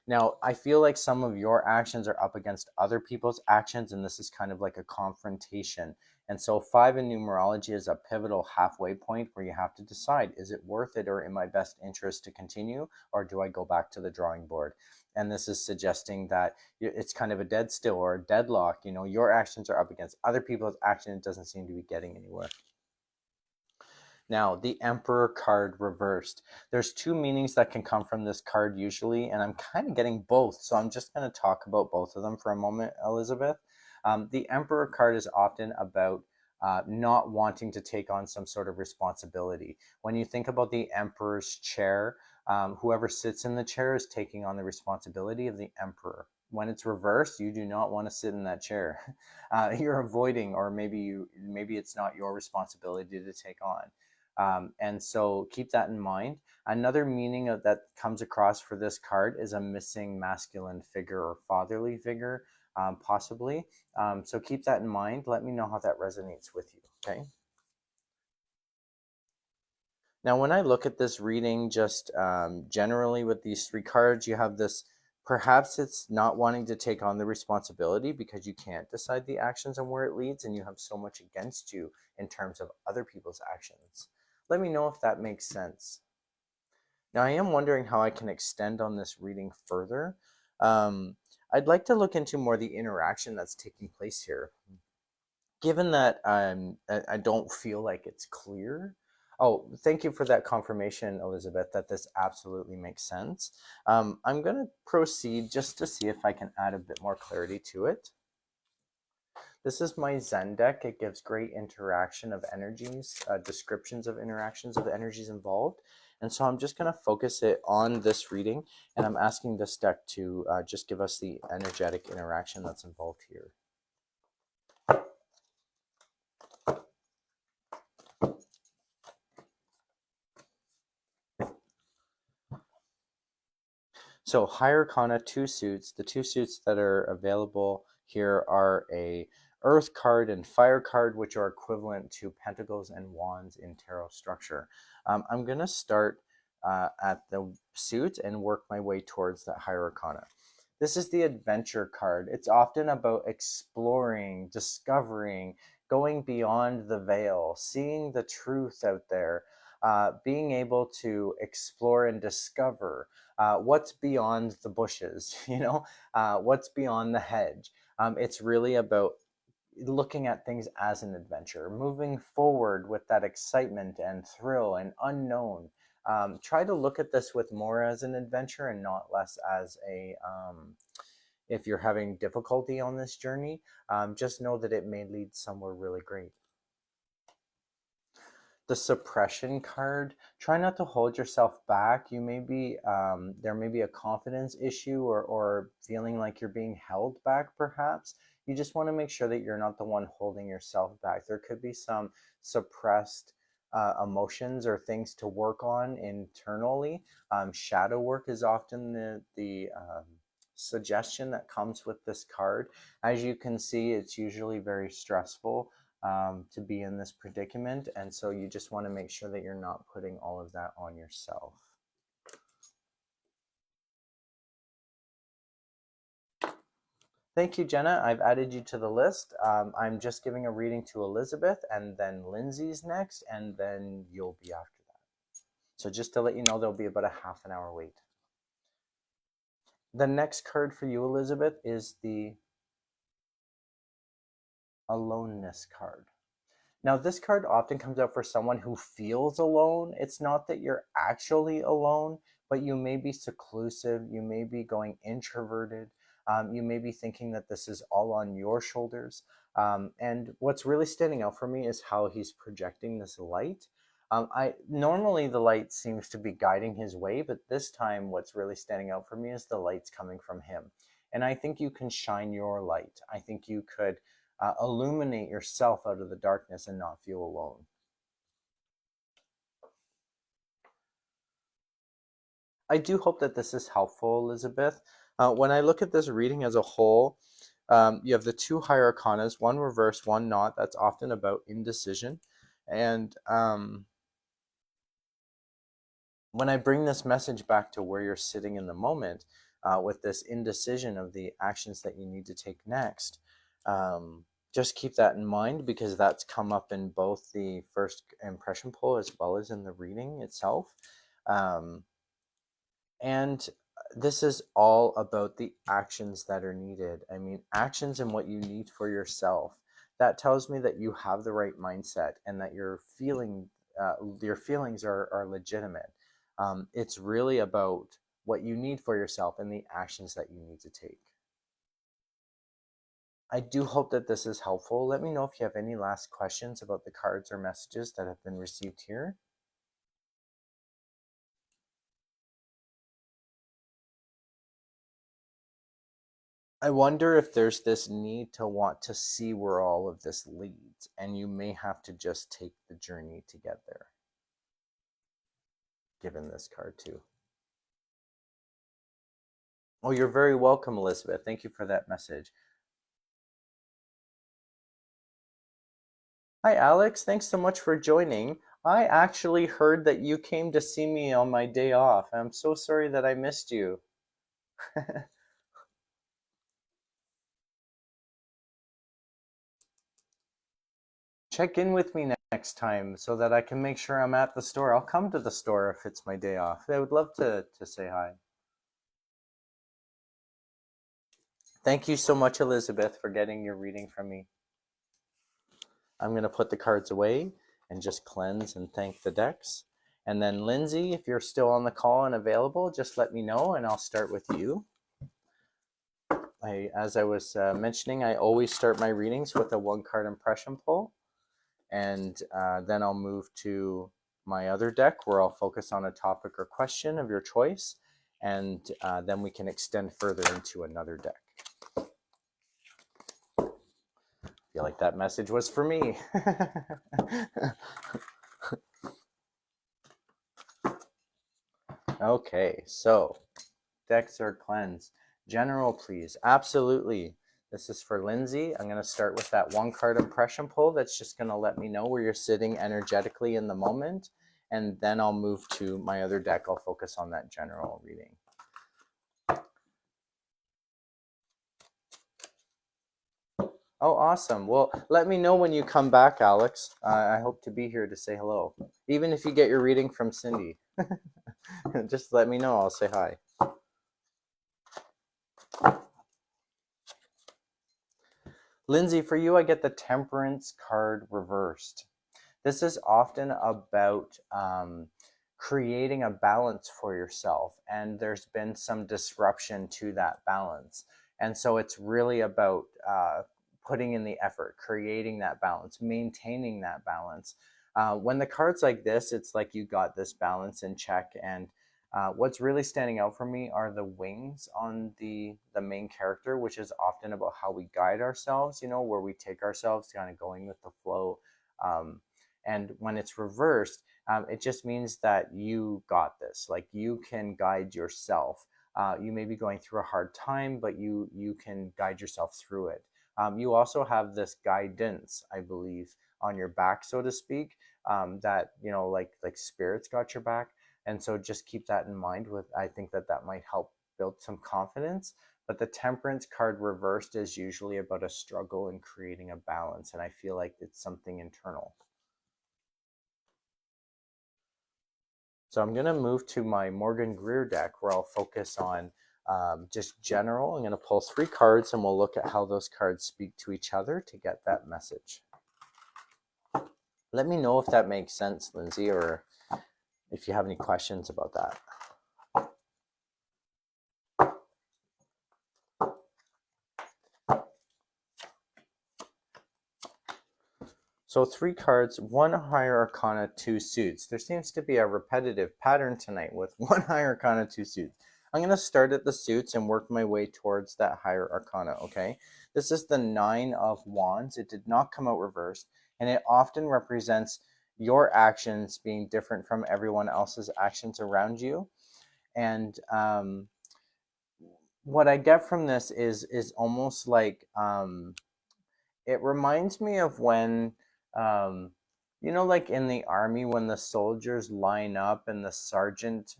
Now, I feel like some of your actions are up against other people's actions, and this is kind of like a confrontation. And so 5 in numerology is a pivotal halfway point where you have to decide, is it worth it or in my best interest to continue, or do I go back to the drawing board? And this is suggesting that it's kind of a dead still or a deadlock. You know, your actions are up against other people's action. It doesn't seem to be getting anywhere. Now, the Emperor card reversed. There's two meanings that can come from this card usually, and I'm kind of getting both. So I'm just going to talk about both of them for a moment, Elizabeth. The Emperor card is often about not wanting to take on some sort of responsibility. When you think about the Emperor's chair, whoever sits in the chair is taking on the responsibility of the Emperor. When it's reversed, you do not want to sit in that chair. You're avoiding, or maybe it's not your responsibility to take on. And so keep that in mind. Another meaning that comes across for this card is a missing masculine figure or fatherly figure, possibly. So keep that in mind. Let me know how that resonates with you, okay? Now, when I look at this reading, just generally with these three cards, you have this, perhaps it's not wanting to take on the responsibility because you can't decide the actions and where it leads, and you have so much against you in terms of other people's actions. Let me know if that makes sense. Now, I am wondering how I can extend on this reading further. Um, I'd like to look into more the interaction that's taking place here. Given that I don't feel like it's clear. Oh, thank you for that confirmation, Elizabeth, that this absolutely makes sense. I'm going to proceed just to see if I can add a bit more clarity to it. This is my Zen deck. It gives great interaction of energies, descriptions of interactions of the energies involved. And so I'm just going to focus it on this reading, and I'm asking this deck to just give us the energetic interaction that's involved here. So High Arcana, two suits. The two suits that are available here are a Earth card and Fire card, which are equivalent to Pentacles and Wands in tarot structure. I'm going to start at the suit and work my way towards that High Arcana. This is the Adventure card. It's often about exploring, discovering, going beyond the veil, seeing the truth out there, being able to explore and discover what's beyond the bushes, what's beyond the hedge. It's really about looking at things as an adventure, moving forward with that excitement and thrill and unknown. Try to look at this with more as an adventure and not less as a, if you're having difficulty on this journey, just know that it may lead somewhere really great. The suppression card, try not to hold yourself back. You may be there may be a confidence issue, or feeling like you're being held back. Perhaps you just want to make sure that you're not the one holding yourself back. There could be some suppressed emotions or things to work on internally. Shadow work is often the suggestion that comes with this card. As you can see, it's usually very stressful to be in this predicament, and so you just want to make sure that you're not putting all of that on yourself. Thank you, Jenna. I've added you to the list. I'm just giving a reading to Elizabeth, and then Lindsay's next, and then you'll be after that. So just to let you know, there'll be about a half an hour wait. The next card for you, Elizabeth, is the Aloneness card. Now, this card often comes up for someone who feels alone. It's not that you're actually alone, but you may be seclusive. You may be going introverted. You may be thinking that this is all on your shoulders. And what's really standing out for me is how he's projecting this light. I normally the light seems to be guiding his way, but this time what's really standing out for me is the light's coming from him. And I think you can shine your light. I think you could illuminate yourself out of the darkness and not feel alone. I do hope that this is helpful, Elizabeth. When I look at this reading as a whole, you have the two High Arcanas, one reversed, one not. That's often about indecision. And when I bring this message back to where you're sitting in the moment, with this indecision of the actions that you need to take next, just keep that in mind, because that's come up in both the first impression poll as well as in the reading itself. And this is all about the actions that are needed. I mean, actions and what you need for yourself. That tells me that you have the right mindset and that your feelings are legitimate. It's really about what you need for yourself and the actions that you need to take. I do hope that this is helpful. Let me know if you have any last questions about the cards or messages that have been received here. I wonder if there's this need to want to see where all of this leads, and you may have to just take the journey to get there, given this card too. Oh, you're very welcome, Elizabeth. Thank you for that message. Hi, Alex. Thanks so much for joining. I actually heard that you came to see me on my day off. I'm so sorry that I missed you. Check in with me next time so that I can make sure I'm at the store. I'll come to the store if it's my day off. I would love to say hi. Thank you so much, Elizabeth, for getting your reading from me. I'm going to put the cards away and just cleanse and thank the decks. And then Lindsay, if you're still on the call and available, just let me know and I'll start with you. As I was mentioning, I always start my readings with a one-card impression pull. And then I'll move to my other deck where I'll focus on a topic or question of your choice. And then we can extend further into another deck. I feel like that message was for me. Okay, so decks are cleansed. General, please. Absolutely. This is for Lindsay. I'm going to start with that one card impression pull. That's just going to let me know where you're sitting energetically in the moment. And then I'll move to my other deck. I'll focus on that general reading. Oh, awesome. Well, let me know when you come back, Alex. I hope to be here to say hello. Even if you get your reading from Cindy, just let me know. I'll say hi. Lindsay, for you, I get the Temperance card reversed. This is often about creating a balance for yourself, and there's been some disruption to that balance. And so it's really about putting in the effort, creating that balance, maintaining that balance. When the cards like this, it's like you got this balance in check. And what's really standing out for me are the wings on the main character, which is often about how we guide ourselves, you know, where we take ourselves kind of going with the flow. And when it's reversed, it just means that you got this. Like you can guide yourself. You may be going through a hard time, but you can guide yourself through it. You also have this guidance, I believe, on your back, so to speak. That you know, like spirits got your back, and so just keep that in mind. With I think that that might help build some confidence. But the Temperance card reversed is usually about a struggle in creating a balance, and I feel like it's something internal. So I'm going to move to my Morgan Greer deck where I'll focus on just general. I'm going to pull 3 cards and we'll look at how those cards speak to each other to get that message. Let me know if that makes sense, Lindsay, or if you have any questions about that. So 3 cards, 1 higher arcana, 2 suits. There seems to be a repetitive pattern tonight with 1 higher arcana, 2 suits. I'm going to start at the suits and work my way towards that higher arcana, okay? This is the 9 of Wands. It did not come out reversed, and it often represents your actions being different from everyone else's actions around you. And what I get from this is almost like it reminds me of when um, you know, like in the army when the soldiers line up and the sergeant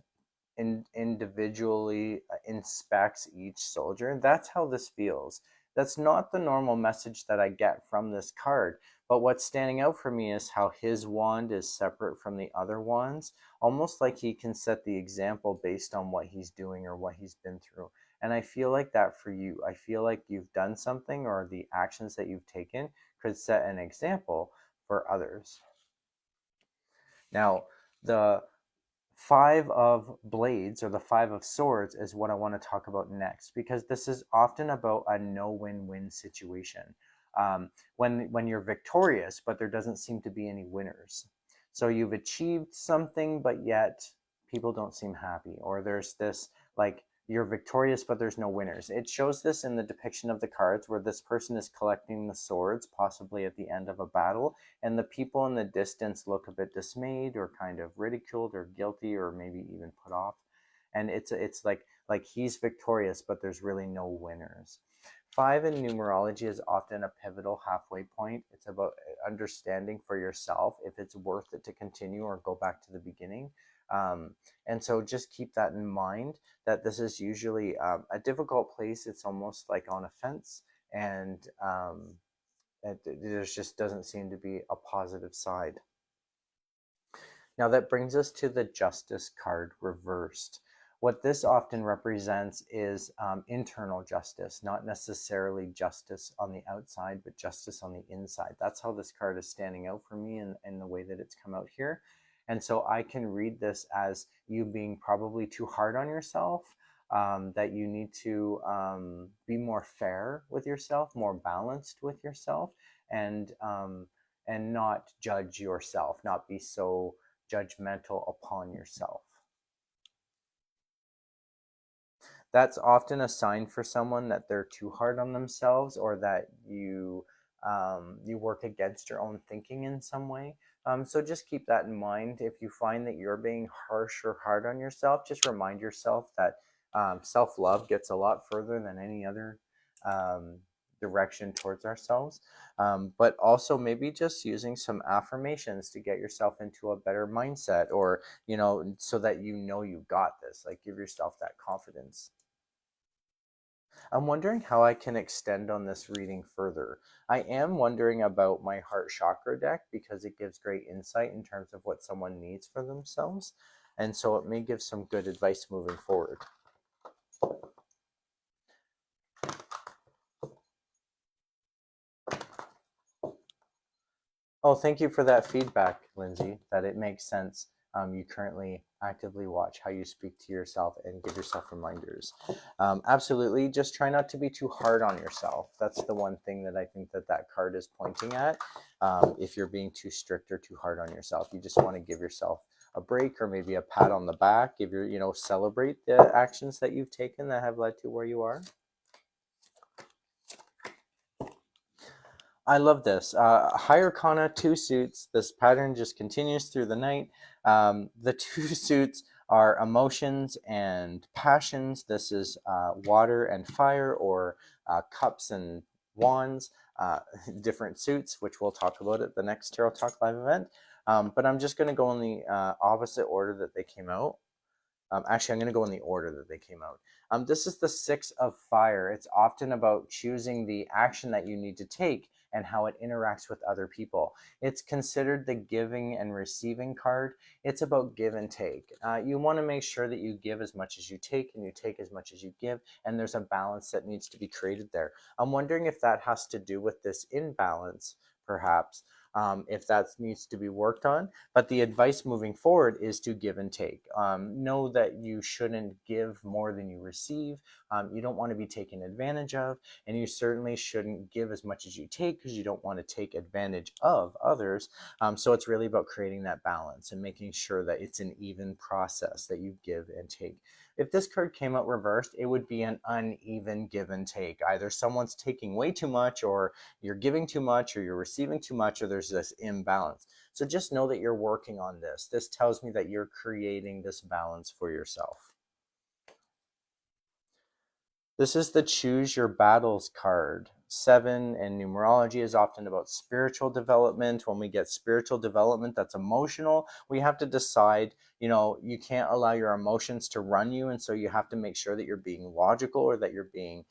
individually inspects each soldier. That's how this feels. That's not the normal message that I get from this card. But what's standing out for me is how his wand is separate from the other wands, almost like he can set the example based on what he's doing or what he's been through. And I feel like that for you. I feel like you've done something, or the actions that you've taken could set an example for others. Now, the 5 of blades, or the 5 of swords, is what I want to talk about next, because this is often about a no win-win situation. When you're victorious, but there doesn't seem to be any winners. So you've achieved something, but yet people don't seem happy, or there's this like you're victorious, but there's no winners. It shows this in the depiction of the cards where this person is collecting the swords, possibly at the end of a battle, and the people in the distance look a bit dismayed or kind of ridiculed or guilty or maybe even put off. And it's like he's victorious, but there's really no winners. 5 in numerology is often a pivotal halfway point. It's about understanding for yourself if it's worth it to continue or go back to the beginning. And so just keep that in mind, that this is usually a difficult place. It's almost like on a fence, and there just doesn't seem to be a positive side. Now that brings us to the Justice card reversed. What this often represents is internal justice, not necessarily justice on the outside, but justice on the inside. That's how this card is standing out for me in the way that it's come out here. And so I can read this as you being probably too hard on yourself, that you need to be more fair with yourself, more balanced with yourself, and not judge yourself, not be so judgmental upon yourself. That's often a sign for someone that they're too hard on themselves, or that you work against your own thinking in some way. So just keep that in mind. If you find that you're being harsh or hard on yourself, just remind yourself that self-love gets a lot further than any other um, direction towards ourselves. But also maybe just using some affirmations to get yourself into a better mindset, or so that you got this, like give yourself that confidence. I'm wondering how I can extend on this reading further. I am wondering about my heart chakra deck, because it gives great insight in terms of what someone needs for themselves, and so it may give some good advice moving forward. Oh, thank you for that feedback, Lindsay, that it makes sense. You currently actively watch how you speak to yourself and give yourself reminders. Absolutely. Just try not to be too hard on yourself. That's the one thing that I think that card is pointing at. If you're being too strict or too hard on yourself, you just want to give yourself a break, or maybe a pat on the back. Give celebrate the actions that you've taken that have led to where you are. I love this. High Arcana, 2 suits. This pattern just continues through the night. The 2 suits are emotions and passions. This is water and fire, or cups and wands, different suits, which we'll talk about at the next Tarot Talk Live event. But I'm just going to go in the opposite order that they came out. Actually, I'm going to go in the order that they came out. This is the 6 of fire. It's often about choosing the action that you need to take and how it interacts with other people. It's considered the giving and receiving card. It's about give and take. You want to make sure that you give as much as you take, and you take as much as you give, and there's a balance that needs to be created there. I'm wondering if that has to do with this imbalance, perhaps. If that needs to be worked on. But the advice moving forward is to give and take. Know that you shouldn't give more than you receive. You don't want to be taken advantage of, and you certainly shouldn't give as much as you take, because you don't want to take advantage of others. So it's really about creating that balance and making sure that it's an even process, that you give and take. If this card came out reversed, it would be an uneven give and take. Either someone's taking way too much, or you're giving too much, or you're receiving too much, or there's this imbalance. So just know that you're working on this. This tells me that you're creating this balance for yourself. This is the Choose Your Battles card. 7 in numerology is often about spiritual development. When we get spiritual development that's emotional, we have to decide, you can't allow your emotions to run you. And so you have to make sure that you're being logical, or that you're being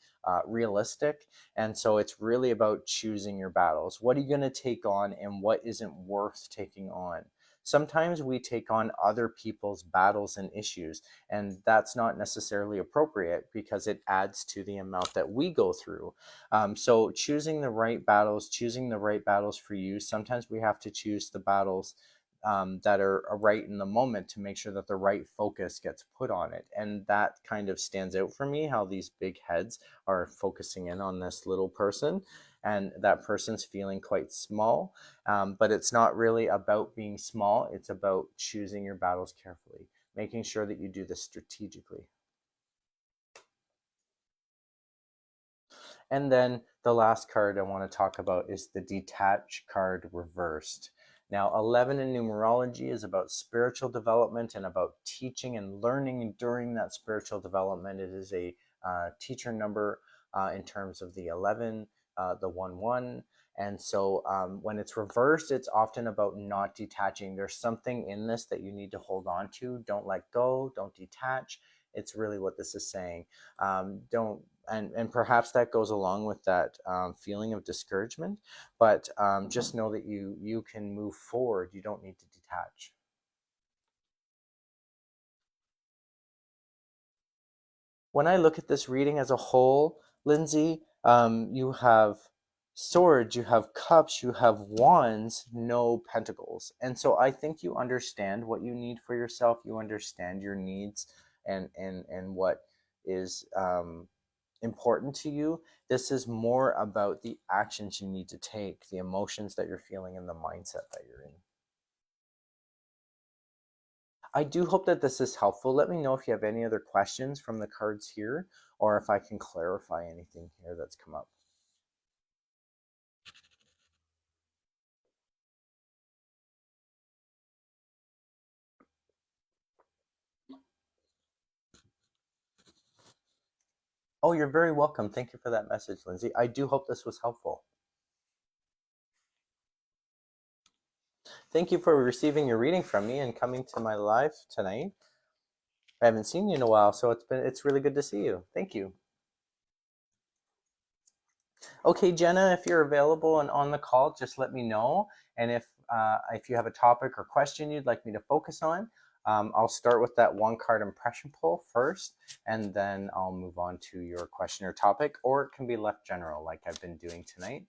realistic. And so it's really about choosing your battles. What are you going to take on, and what isn't worth taking on? Sometimes we take on other people's battles and issues, and that's not necessarily appropriate, because it adds to the amount that we go through. So choosing the right battles for you. Sometimes we have to choose the battles that are right in the moment, to make sure that the right focus gets put on it. And that kind of stands out for me, how these big heads are focusing in on this little person, and that person's feeling quite small. But it's not really about being small. It's about choosing your battles carefully, making sure that you do this strategically. And then the last card I want to talk about is the Detach card reversed. Now, 11 in numerology is about spiritual development, and about teaching and learning during that spiritual development. It is a teacher number in terms of the 11, the 1-1. And so when it's reversed, it's often about not detaching. There's something in this that you need to hold on to. Don't let go, don't detach. It's really what this is saying. Don't and perhaps that goes along with that feeling of discouragement, but just know that you can move forward. You don't need to detach. When I look at this reading as a whole, Lindsay, you have swords, you have cups, you have wands, no pentacles. And so I think you understand what you need for yourself. You understand your needs and what is important to you. This is more about the actions you need to take, the emotions that you're feeling, and the mindset that you're in. I do hope that this is helpful. Let me know if you have any other questions from the cards here, or if I can clarify anything here that's come up. Oh, you're very welcome. Thank you for that message, Lindsay. I do hope this was helpful. Thank you for receiving your reading from me and coming to my live tonight. I haven't seen you in a while, so it's really good to see you. Thank you. Okay, Jenna, if you're available and on the call, just let me know. And if you have a topic or question you'd like me to focus on, I'll start with that one card impression pull first, and then I'll move on to your question or topic, or it can be left general like I've been doing tonight.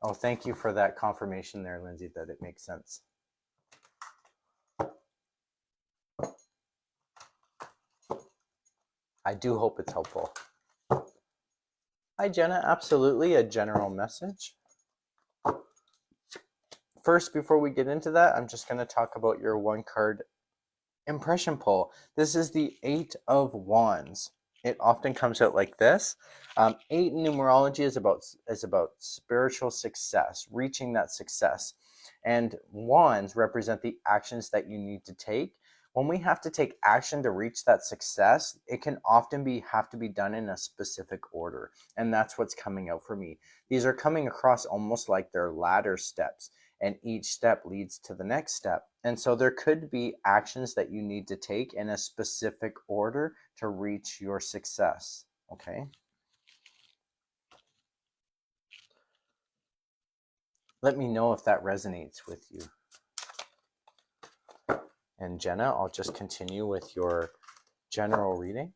Oh, thank you for that confirmation there, Lindsay, that it makes sense. I do hope it's helpful. Hi, Jenna. Absolutely, a general message. First, before we get into that, I'm just going to talk about your one card impression pull. This is the 8 of Wands. It often comes out like this. 8 in numerology is about spiritual success, reaching that success. And wands represent the actions that you need to take. When we have to take action to reach that success, it can often have to be done in a specific order. And that's what's coming out for me. These are coming across almost like they're ladder steps, and each step leads to the next step. And so there could be actions that you need to take in a specific order to reach your success. Okay. Let me know if that resonates with you. And Jenna, I'll just continue with your general reading.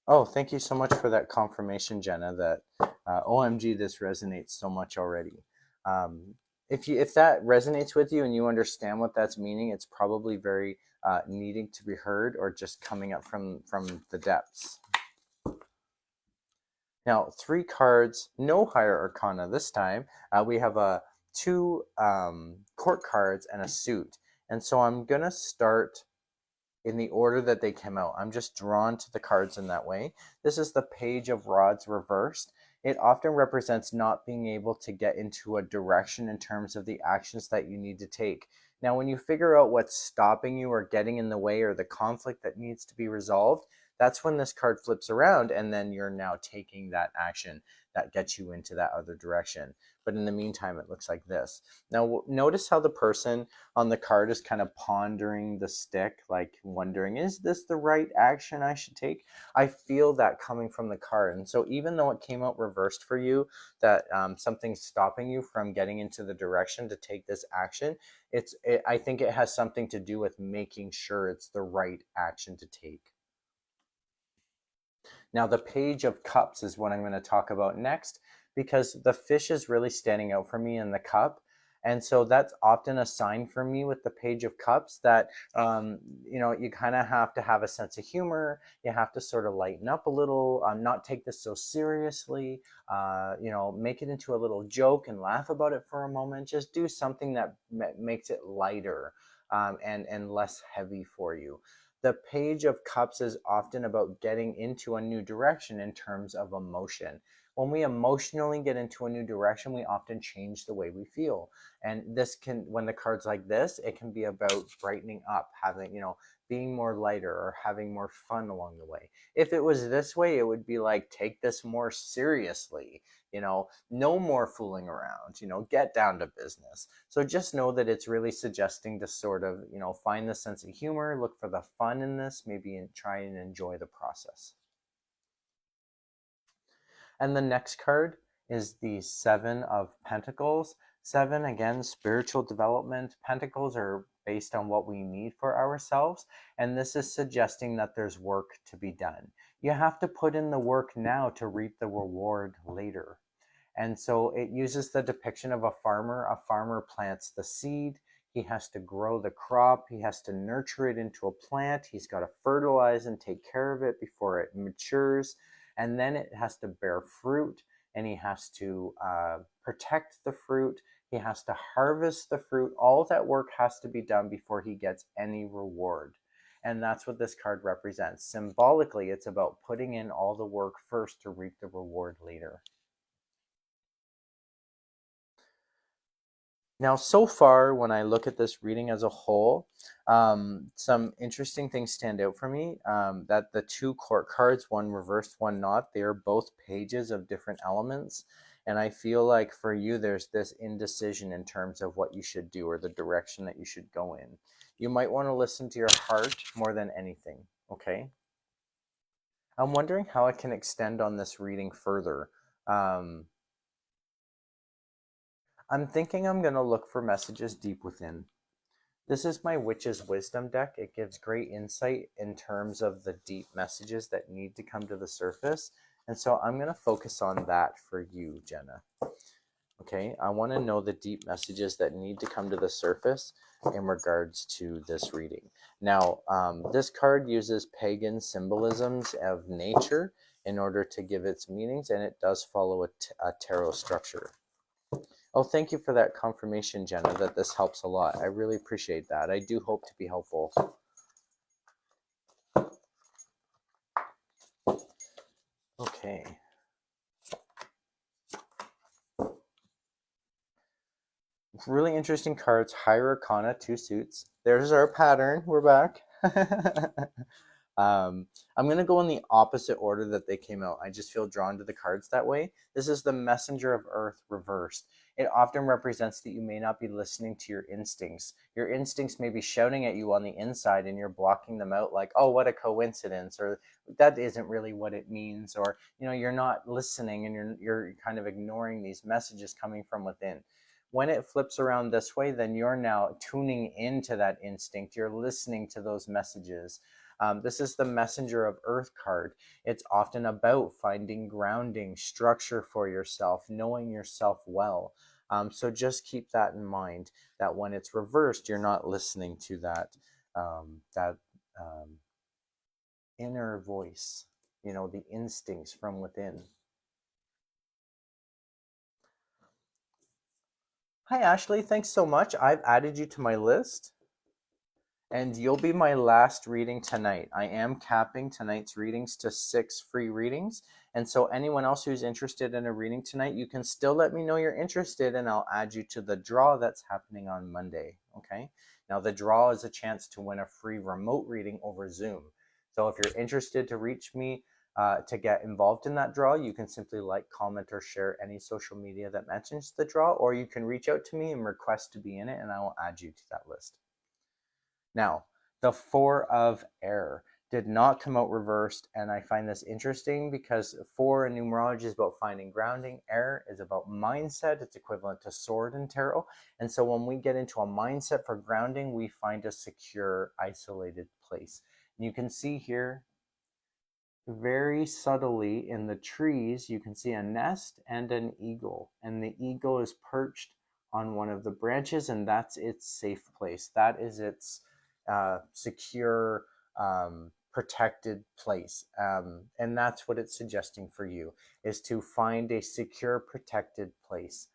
Oh, thank you so much for that confirmation, Jenna, that OMG, this resonates so much already. If that resonates with you and you understand what that's meaning, it's probably very needing to be heard, or just coming up from the depths. Now, 3 cards, no higher arcana this time. We have 2 court cards and a suit. And so I'm going to start in the order that they came out. I'm just drawn to the cards in that way. This is the Page of Rods reversed. It often represents not being able to get into a direction in terms of the actions that you need to take. Now, when you figure out what's stopping you or getting in the way, or the conflict that needs to be resolved, that's when this card flips around, and then you're now taking that action that gets you into that other direction. But in the meantime, it looks like this. Now, notice how the person on the card is kind of pondering the stick, like wondering, is this the right action I should take? I feel that coming from the card. And so even though it came out reversed for you, that something's stopping you from getting into the direction to take this action, I think it has something to do with making sure it's the right action to take. Now, the Page of Cups is what I'm going to talk about next, because the fish is really standing out for me in the cup. And so that's often a sign for me with the Page of Cups that, you kind of have to have a sense of humor. You have to sort of lighten up a little, not take this so seriously, make it into a little joke and laugh about it for a moment. Just do something that makes it lighter and less heavy for you. The Page of Cups is often about getting into a new direction in terms of emotion. When we emotionally get into a new direction, we often change the way we feel. And this can, when the card's like this, it can be about brightening up, having, being more lighter or having more fun along the way. If it was this way, it would be like, take this more seriously, no more fooling around, get down to business. So just know that it's really suggesting to sort of, find the sense of humor, look for the fun in this, maybe try and enjoy the process. And the next card is the Seven of Pentacles. Seven, again, spiritual development. Pentacles are based on what we need for ourselves. And this is suggesting that there's work to be done. You have to put in the work now to reap the reward later. And so it uses the depiction of a farmer. A farmer plants the seed. He has to grow the crop. He has to nurture it into a plant. He's got to fertilize and take care of it before it matures. And then it has to bear fruit, and he has to protect the fruit. He has to harvest the fruit. All that work has to be done before he gets any reward. And that's what this card represents. Symbolically, it's about putting in all the work first to reap the reward later. Now, so far, when I look at this reading as a whole, some interesting things stand out for me. That the two court cards, one reversed, one not, they are both pages of different elements. And I feel like for you, there's this indecision in terms of what you should do or the direction that you should go in. You might want to listen to your heart more than anything, okay? I'm wondering how I can extend on this reading further. Um, I'm thinking I'm going to look for messages deep within. This is my Witch's Wisdom deck. It gives great insight in terms of the deep messages that need to come to the surface. And so I'm going to focus on that for you, Jenna. Okay, I want to know the deep messages that need to come to the surface in regards to this reading. Now, this card uses pagan symbolisms of nature in order to give its meanings, and it does follow a tarot structure. Oh, thank you for that confirmation, Jenna, that this helps a lot. I really appreciate that. I do hope to be helpful. Okay. Really interesting cards. Higher Arcana, 2 suits. There's our pattern. We're back. I'm going to go in the opposite order that they came out. I just feel drawn to the cards that way. This is the Messenger of Earth reversed. It often represents that you may not be listening to your instincts. Your instincts may be shouting at you on the inside and you're blocking them out like, oh, what a coincidence, or that isn't really what it means, or you're not listening and you're kind of ignoring these messages coming from within. When it flips around this way, then you're now tuning into that instinct. You're listening to those messages. This is the Messenger of Earth card. It's often about finding grounding, structure for yourself, knowing yourself well. So just keep that in mind, that when it's reversed, you're not listening to that inner voice, the instincts from within. Hi, Ashley. Thanks so much. I've added you to my list. And you'll be my last reading tonight. I am capping tonight's readings to 6 free readings. And so anyone else who's interested in a reading tonight, you can still let me know you're interested and I'll add you to the draw that's happening on Monday. Okay. Now the draw is a chance to win a free remote reading over Zoom. So if you're interested to reach me to get involved in that draw, you can simply like, comment, or share any social media that mentions the draw, or you can reach out to me and request to be in it and I will add you to that list. Now, the Four of Air did not come out reversed, and I find this interesting because 4 in numerology is about finding grounding. Air is about mindset. It's equivalent to sword in tarot. And so when we get into a mindset for grounding, we find a secure, isolated place. And you can see here, very subtly in the trees, you can see a nest and an eagle. And the eagle is perched on one of the branches, and that's its safe place. That is its secure, protected place. And that's what it's suggesting for you, is to find a secure, protected place.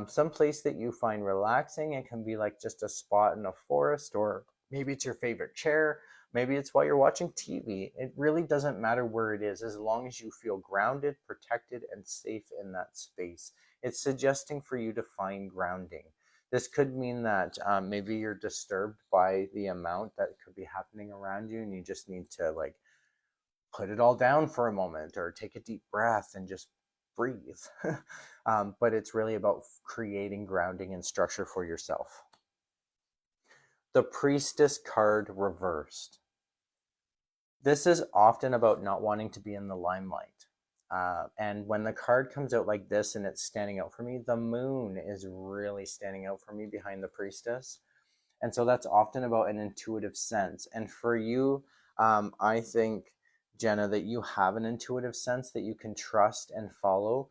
Some place that you find relaxing. It can be like just a spot in a forest, or maybe it's your favorite chair. Maybe it's while you're watching TV. It really doesn't matter where it is, as long as you feel grounded, protected, and safe in that space. It's suggesting for you to find grounding. This could mean that maybe you're disturbed by the amount that could be happening around you, and you just need to like put it all down for a moment or take a deep breath and just breathe. But it's really about creating grounding and structure for yourself. The Priestess card reversed. This is often about not wanting to be in the limelight. And when the card comes out like this and it's standing out for me, the moon is really standing out for me behind the Priestess. And so that's often about an intuitive sense. And for you, I think, Jenna, that you have an intuitive sense that you can trust and follow,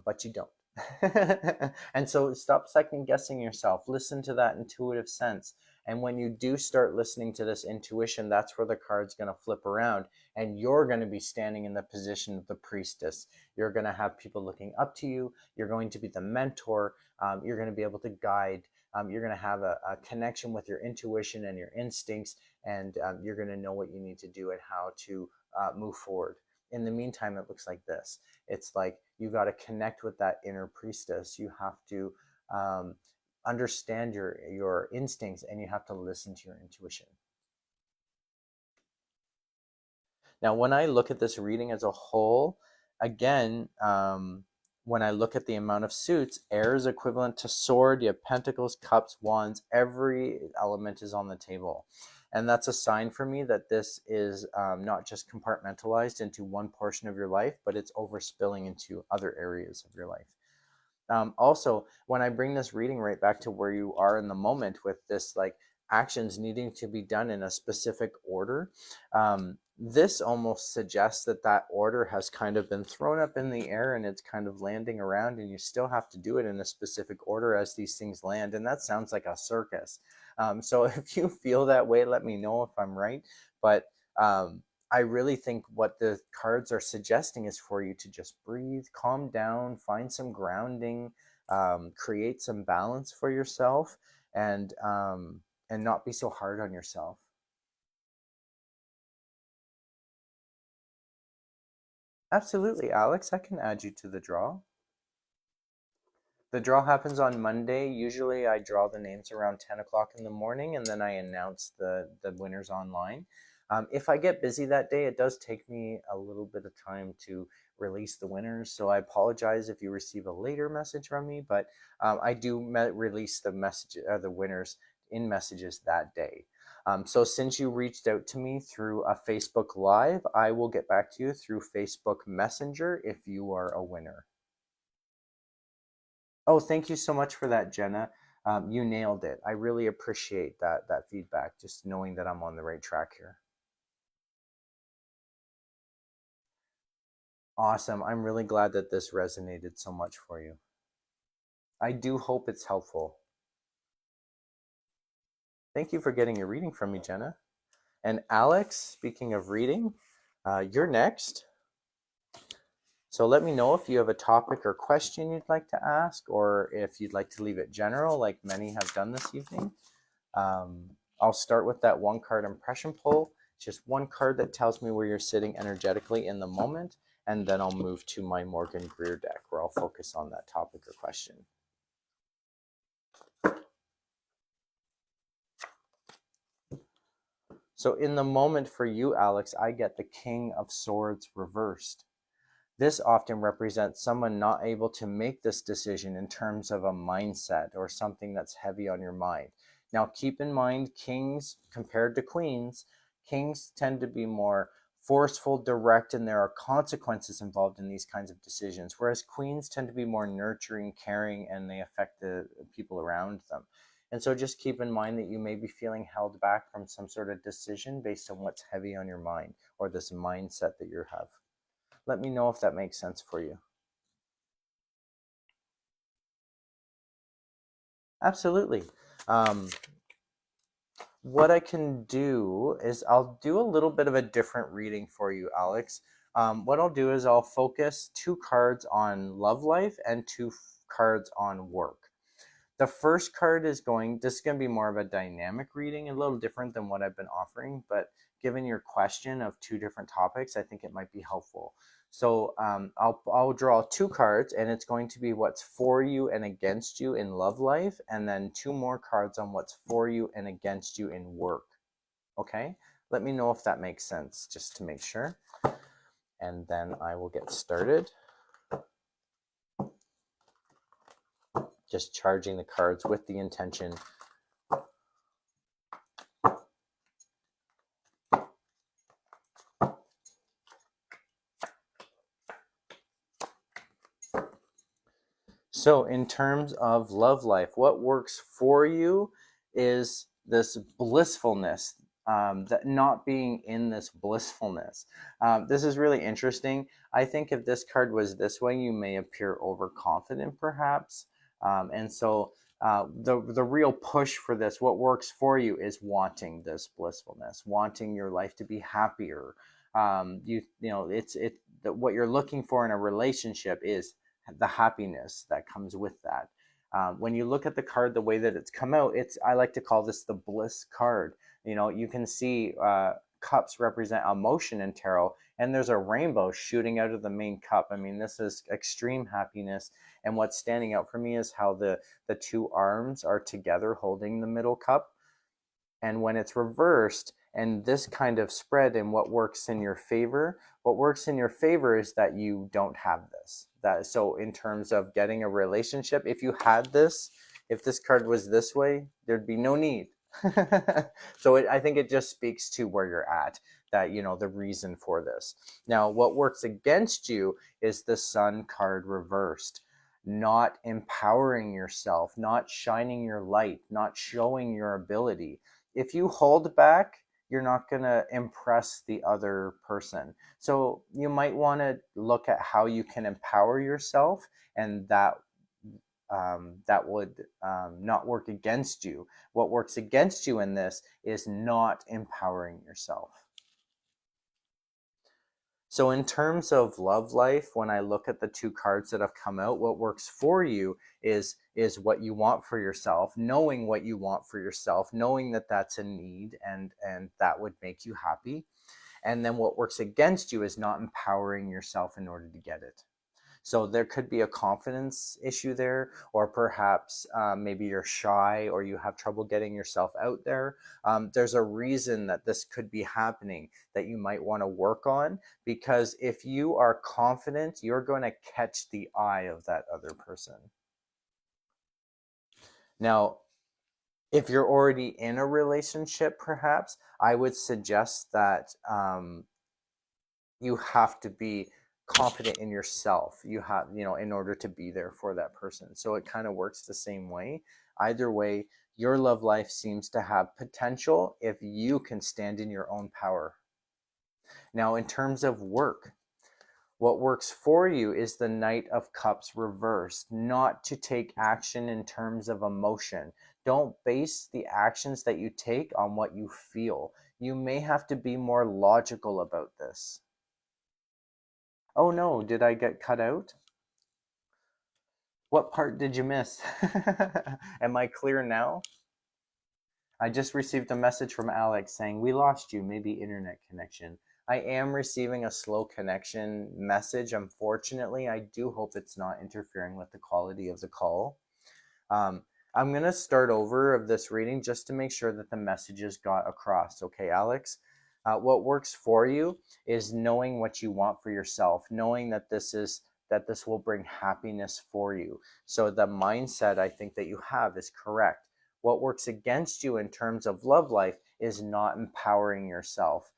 but you don't. And so stop second guessing yourself. Listen to that intuitive sense. And when you do start listening to this intuition, that's where the card's going to flip around and you're going to be standing in the position of the priestess. You're going to have people looking up to you. You're going to be the mentor. You're going to be able to guide. You're going to have a connection with your intuition and your instincts, and you're going to know what you need to do and how to move forward. In the meantime, it looks like this. It's like you got to connect with that inner priestess. You have to understand your instincts, and you have to listen to your intuition. Now, when I look at this reading as a whole, again, when I look at the amount of suits, air is equivalent to sword, you have pentacles, cups, wands, every element is on the table. And that's a sign for me that this is not just compartmentalized into one portion of your life, but it's overspilling into other areas of your life. Also, when I bring this reading right back to where you are in the moment with this like actions needing to be done in a specific order, this almost suggests that that order has kind of been thrown up in the air and it's kind of landing around, and you still have to do it in a specific order as these things land. And that sounds like a circus. So if you feel that way, let me know if I'm right. But I really think what the cards are suggesting is for you to just breathe, calm down, find some grounding, create some balance for yourself, and not be so hard on yourself. Absolutely, Alex. I can add you to the draw. The draw happens on Monday. Usually I draw the names around 10 o'clock in the morning, and then I announce the winners online. If I get busy that day, it does take me a little bit of time to release the winners. So I apologize if you receive a later message from me, but I do release the message, the winners in messages that day. So since you reached out to me through a Facebook Live, I will get back to you through Facebook Messenger if you are a winner. Oh, thank you so much for that, Jenna. You nailed it. I really appreciate that feedback, just knowing that I'm on the right track here. Awesome. I'm really glad that this resonated so much for you. I do hope it's helpful. Thank you for getting your reading from me, Jenna. And Alex, speaking of reading, you're next. So let me know if you have a topic or question you'd like to ask, or if you'd like to leave it general like many have done this evening. I'll start with that one card impression pull. It's just one card that tells me where you're sitting energetically in the moment, and then I'll move to my Morgan Greer deck where I'll focus on that topic or question. So in the moment for you, Alex, I get the King of Swords reversed. This often represents someone not able to make this decision in terms of a mindset or something that's heavy on your mind. Now, keep in mind, kings compared to queens, kings tend to be more forceful, direct, and there are consequences involved in these kinds of decisions, whereas queens tend to be more nurturing, caring, and they affect the people around them. And so just keep in mind that you may be feeling held back from some sort of decision based on what's heavy on your mind or this mindset that you have. Let me know if that makes sense for you. Absolutely. What I can do is I'll do a little bit of a different reading for you, Alex. What I'll do is I'll focus 2 cards on love life and 2 cards on work. The first card is this is going to be more of a dynamic reading, a little different than what I've been offering, but given your question of two different topics, I think it might be helpful. So I'll draw two cards, and it's going to be what's for you and against you in love life, and then two more cards on what's for you and against you in work. Okay? Let me know if that makes sense, just to make sure. And then I will get started. Just charging the cards with the intention. So in terms of love life, what works for you is this blissfulness, that not being in this blissfulness. This is really interesting. I think if this card was this way, you may appear overconfident perhaps. And so the real push for this, what works for you is wanting this blissfulness, wanting your life to be happier. What you're looking for in a relationship is the happiness that comes with that. When you look at the card, the way that it's come out, I like to call this the bliss card. You can see cups represent emotion in tarot, and there's a rainbow shooting out of the main cup. I mean, this is extreme happiness. And what's standing out for me is how the two arms are together holding the middle cup. And when it's reversed and this kind of spread, and what works in your favor is that you don't have this. So in terms of getting a relationship, if this card was this way, there'd be no need. So I think it just speaks to where you're at, that the reason for this. Now, what works against you is the Sun card reversed. Not empowering yourself, not shining your light, not showing your ability. If you hold back, you're not going to impress the other person. So you might want to look at how you can empower yourself, and that would not work against you. What works against you in this is not empowering yourself. So in terms of love life, when I look at the two cards that have come out, what works for you is what you want for yourself, knowing what you want for yourself, knowing that that's a need, and that would make you happy. And then what works against you is not empowering yourself in order to get it. So there could be a confidence issue there, or perhaps maybe you're shy, or you have trouble getting yourself out there. There's a reason that this could be happening that you might want to work on, because if you are confident, you're going to catch the eye of that other person. Now, if you're already in a relationship, perhaps I would suggest that you have to be confident in yourself. You have, in order to be there for that person. So it kind of works the same way. Either way, your love life seems to have potential if you can stand in your own power. Now, in terms of work, what works for you is the Knight of Cups reversed, not to take action in terms of emotion. Don't base the actions that you take on what you feel. You may have to be more logical about this. Oh no, did I get cut out? What part did you miss? Am I clear now? I just received a message from Alex saying, we lost you, maybe internet connection. I am receiving a slow connection message, unfortunately. I do hope it's not interfering with the quality of the call. I'm going to start over of this reading just to make sure that the messages got across. Okay, Alex? What works for you is knowing what you want for yourself, knowing that this will bring happiness for you. So the mindset I think that you have is correct. What works against you in terms of love life is not empowering yourself.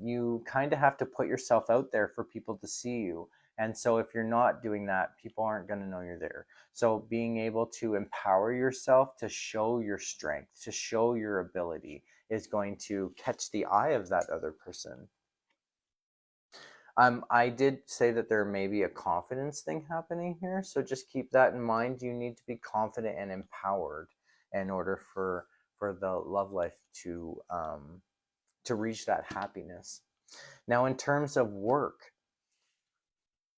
You kind of have to put yourself out there for people to see you. And so if you're not doing that, people aren't going to know you're there. So being able to empower yourself to show your strength, to show your ability, is going to catch the eye of that other person. I did say that there may be a confidence thing happening here, so just keep that in mind. You need to be confident and empowered in order for the love life to reach that happiness. Now, in terms of work,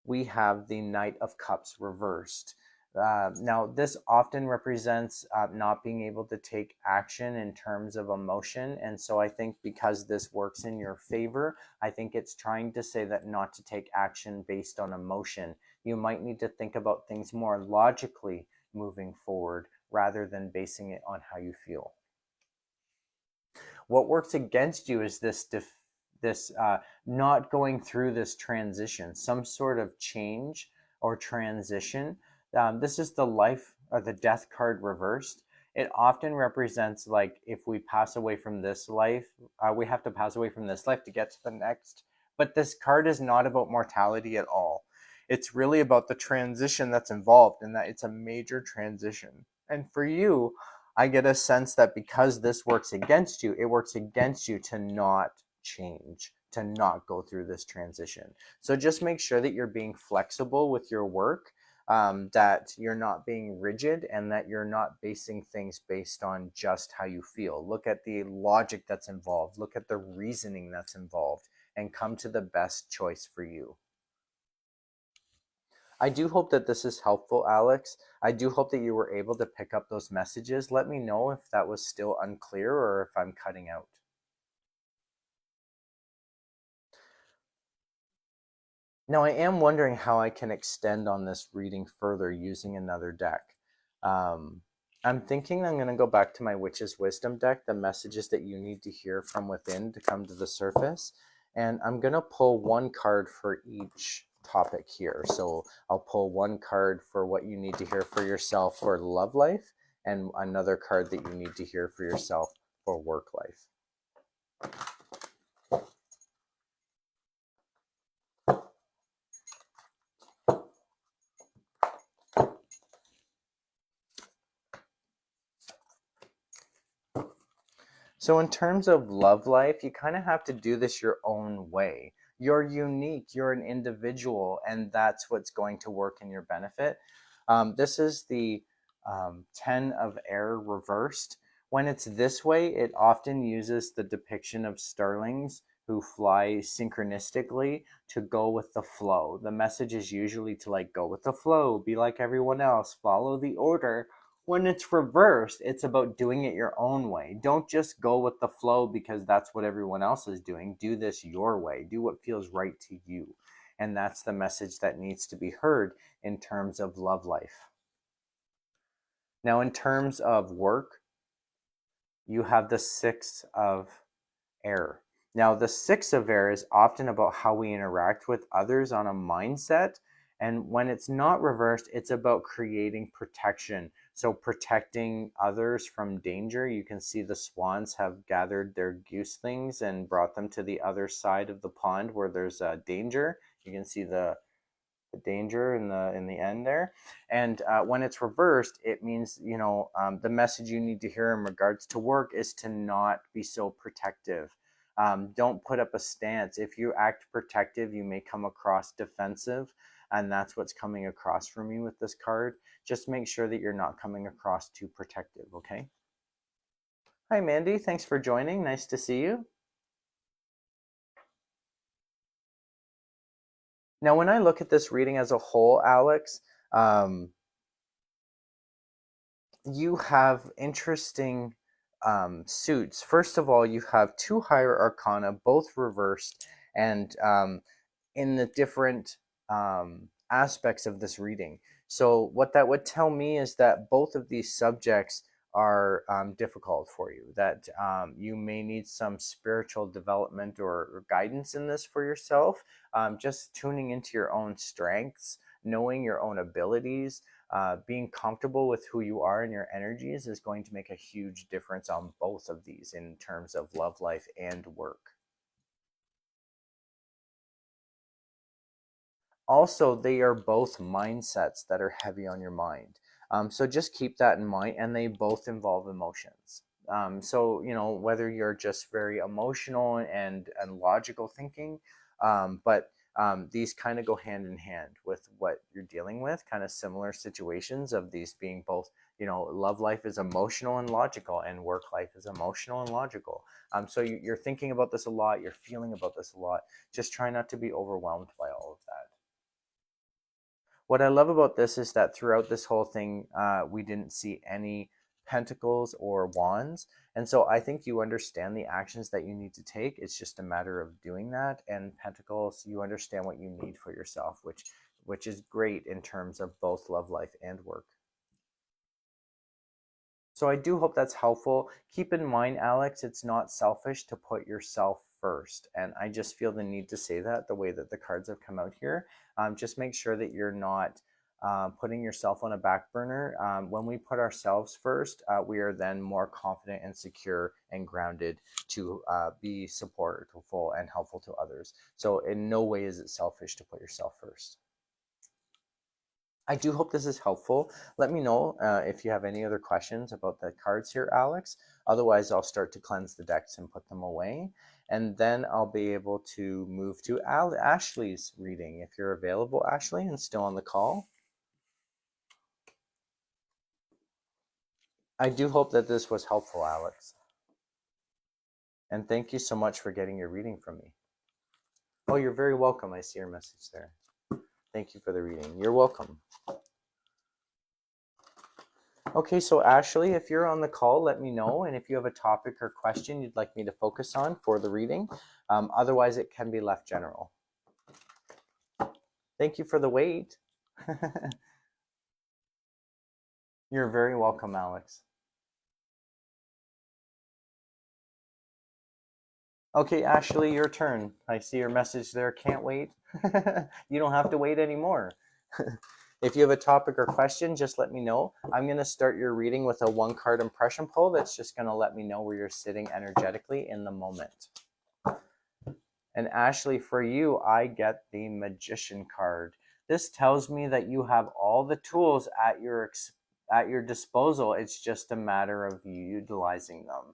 we have the Knight of Cups reversed. Now, this often represents not being able to take action in terms of emotion. And so I think because this works in your favor, I think it's trying to say that not to take action based on emotion. You might need to think about things more logically moving forward rather than basing it on how you feel. What works against you is this not going through this transition, some sort of change or transition. This is the life or the death card reversed. It often represents like if we pass away from this life, we have to pass away from this life to get to the next. But this card is not about mortality at all. It's really about the transition that's involved, and that it's a major transition. And for you, I get a sense that because this works against you, it works against you to not change, to not go through this transition. So just make sure that you're being flexible with your work, that you're not being rigid, and that you're not basing things based on just how you feel. Look at the logic that's involved, look at the reasoning that's involved, and come to the best choice for you. I do hope that this is helpful, Alex. I do hope that you were able to pick up those messages. Let me know if that was still unclear or if I'm cutting out. Now, I am wondering how I can extend on this reading further using another deck. Um, I'm thinking I'm going to go back to my Witch's Wisdom deck, the messages that you need to hear from within to come to the surface. And I'm going to pull one card for each topic here. So I'll pull one card for what you need to hear for yourself for love life, and another card that you need to hear for yourself for work life. So in terms of love life, you kind of have to do this your own way. You're unique, you're an individual, and that's what's going to work in your benefit. This is the 10 of air reversed. When it's this way, it often uses the depiction of starlings who fly synchronistically to go with the flow. The message is usually to like go with the flow, be like everyone else, follow the order. When it's reversed, it's about doing it your own way. Don't just go with the flow because that's what everyone else is doing. Do this your way. Do what feels right to you. And that's the message that needs to be heard in terms of love life. Now, in terms of work, you have the 6 of air. Now, the 6 of air is often about how we interact with others on a mindset. And when it's not reversed, it's about creating protection. So, protecting others from danger. You can see the swans have gathered their gooselings and brought them to the other side of the pond where there's danger. You can see the danger in the end there. And when it's reversed, it means the message you need to hear in regards to work is to not be so protective. Don't put up a stance. If you act protective, you may come across defensive, and that's what's coming across for me with this card. Just make sure that you're not coming across too protective. Okay. Hi, Mandy, thanks for joining. Nice to see you. Now, when I look at this reading as a whole, Alex, you have interesting suits. First of all, you have 2 higher arcana, both reversed, and in the different aspects of this reading. So what that would tell me is that both of these subjects are difficult for you, that you may need some spiritual development or guidance in this for yourself. Just tuning into your own strengths, knowing your own abilities, being comfortable with who you are and your energies is going to make a huge difference on both of these in terms of love life and work. Also, they are both mindsets that are heavy on your mind. So just keep that in mind, and they both involve emotions. So, whether you're just very emotional and logical thinking, but these kind of go hand in hand with what you're dealing with, kind of similar situations of these being both, love life is emotional and logical, and work life is emotional and logical. So you're thinking about this a lot, you're feeling about this a lot. Just try not to be overwhelmed by all of that. What I love about this is that throughout this whole thing, we didn't see any pentacles or wands. And so I think you understand the actions that you need to take. It's just a matter of doing that. And pentacles, you understand what you need for yourself, which is great in terms of both love life and work. So I do hope that's helpful. Keep in mind, Alex, it's not selfish to put yourself first. And I just feel the need to say that the way that the cards have come out here. Just make sure that you're not putting yourself on a back burner. When we put ourselves first, we are then more confident and secure and grounded to be supportful and helpful to others. So in no way is it selfish to put yourself first. I do hope this is helpful. Let me know if you have any other questions about the cards here, Alex. Otherwise, I'll start to cleanse the decks and put them away. And then I'll be able to move to Ashley's reading. If you're available, Ashley, and still on the call. I do hope that this was helpful, Alex. And thank you so much for getting your reading from me. Oh, you're very welcome. I see your message there. Thank you for the reading. You're welcome. Okay, so Ashley, if you're on the call, let me know. And if you have a topic or question you'd like me to focus on for the reading, otherwise it can be left general. Thank you for the wait. You're very welcome, Alex. Okay, Ashley, your turn. I see your message there. Can't wait. You don't have to wait anymore. If you have a topic or question, just let me know. I'm going to start your reading with a one-card impression pull that's just going to let me know where you're sitting energetically in the moment. And Ashley, for you, I get the Magician card. This tells me that you have all the tools at your disposal. It's just a matter of you utilizing them.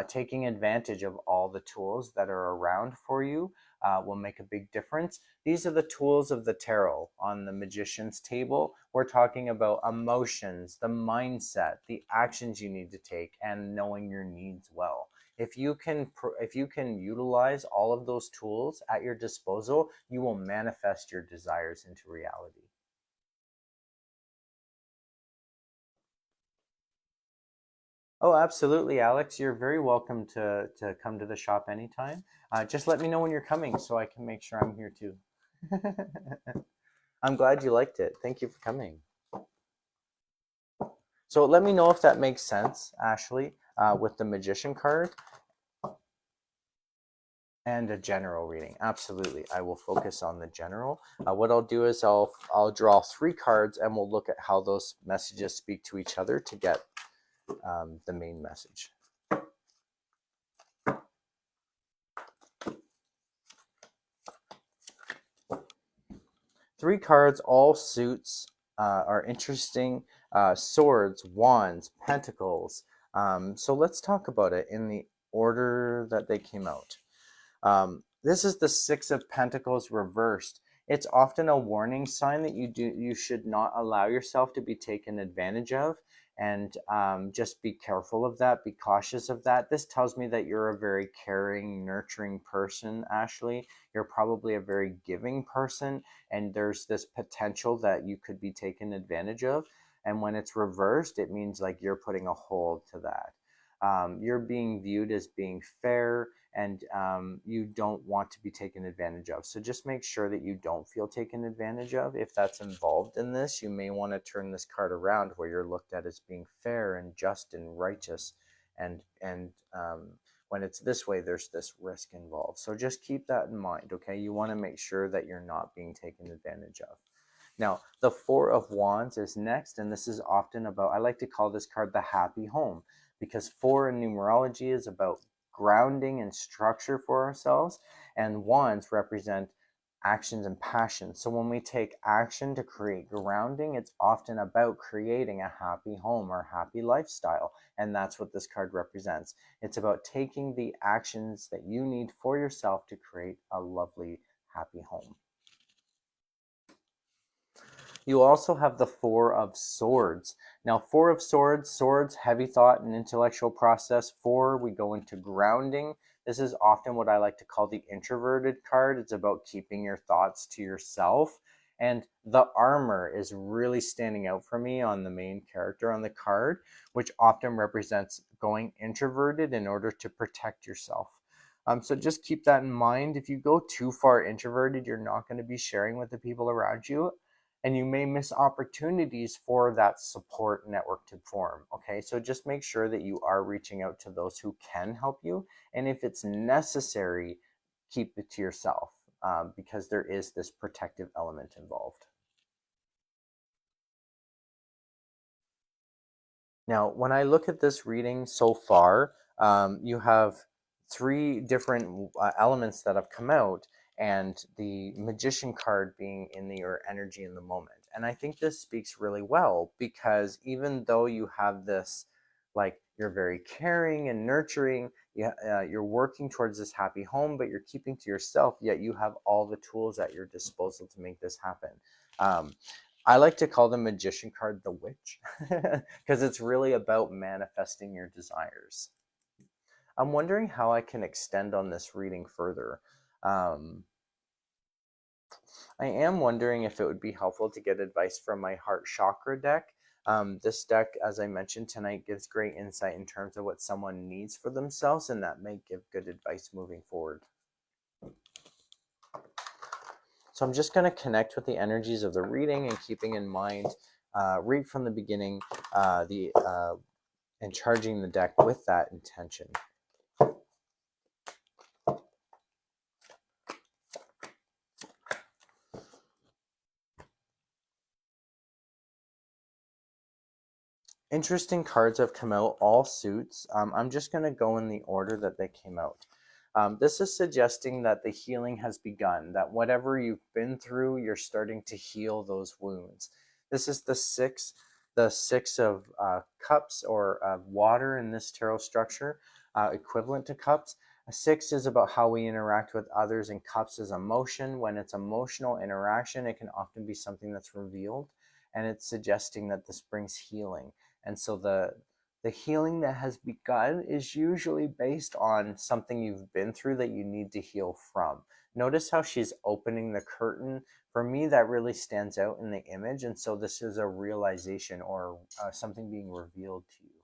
Taking advantage of all the tools that are around for you will make a big difference. These are the tools of the tarot on the Magician's table. We're talking about emotions, the mindset, the actions you need to take, and knowing your needs well. If you can utilize all of those tools at your disposal, you will manifest your desires into reality. Oh, absolutely, Alex. You're very welcome to come to the shop anytime. Just let me know when you're coming so I can make sure I'm here too. I'm glad you liked it. Thank you for coming. So let me know if that makes sense, Ashley, with the Magician card and a general reading. Absolutely. I will focus on the general. What I'll do is I'll draw 3 cards and we'll look at how those messages speak to each other to get the main message. Three cards, all suits, are interesting. Swords, wands, pentacles. So let's talk about it in the order that they came out. This is the Six of Pentacles reversed. It's often a warning sign that you should not allow yourself to be taken advantage of, and just be careful of that, be cautious of that. This tells me that you're a very caring, nurturing person, Ashley. You're probably a very giving person, and there's this potential that you could be taken advantage of. And when it's reversed, it means like you're putting a hold to that. You're being viewed as being fair, and you don't want to be taken advantage of. So just make sure that you don't feel taken advantage of. If that's involved in this, you may want to turn this card around where you're looked at as being fair and just and righteous. And when it's this way, there's this risk involved. So just keep that in mind, okay? You want to make sure that you're not being taken advantage of. Now, the Four of Wands is next, and this is often about, I like to call this card the happy home, because 4 in numerology is about grounding and structure for ourselves, and wands represent actions and passions. So when we take action to create grounding, it's often about creating a happy home or happy lifestyle, and that's what this card represents. It's about taking the actions that you need for yourself to create a lovely, happy home. You also have the Four of Swords. Now, Four of Swords, heavy thought and intellectual process. 4, we go into grounding. This is often what I like to call the introverted card. It's about keeping your thoughts to yourself And the armor is really standing out for me on the main character on the card, which often represents going introverted in order to protect yourself. So just keep that in mind. If you go too far introverted, you're not going to be sharing with the people around you, and you may miss opportunities for that support network to form. Okay, so just make sure that you are reaching out to those who can help you, and if it's necessary, keep it to yourself, because there is this protective element involved. Now, when I look at this reading so far, you have three different elements that have come out, and the Magician card being in your energy in the moment. And I think this speaks really well, because even though you have this, like, you're very caring and nurturing, you're working towards this happy home, but you're keeping to yourself, yet you have all the tools at your disposal to make this happen. I like to call the Magician card the witch, because it's really about manifesting your desires. I'm wondering how I can extend on this reading further. Um, I am wondering if it would be helpful to get advice from my heart chakra deck. This deck, as I mentioned tonight, gives great insight in terms of what someone needs for themselves, and that may give good advice moving forward. So I'm just going to connect with the energies of the reading, and keeping in mind, right from the beginning, and charging the deck with that intention. Interesting cards have come out, all suits. I'm just going to go in the order that they came out. This is suggesting that the healing has begun, that whatever you've been through, you're starting to heal those wounds. This is the six of cups, or water in this tarot structure, equivalent to cups. A six is about how we interact with others, and cups is emotion. When it's emotional interaction, it can often be something that's revealed, and it's suggesting that this brings healing. And so the healing that has begun is usually based on something you've been through that you need to heal from. Notice how she's opening the curtain. For me, that really stands out in the image. And so this is a realization, or something being revealed to you.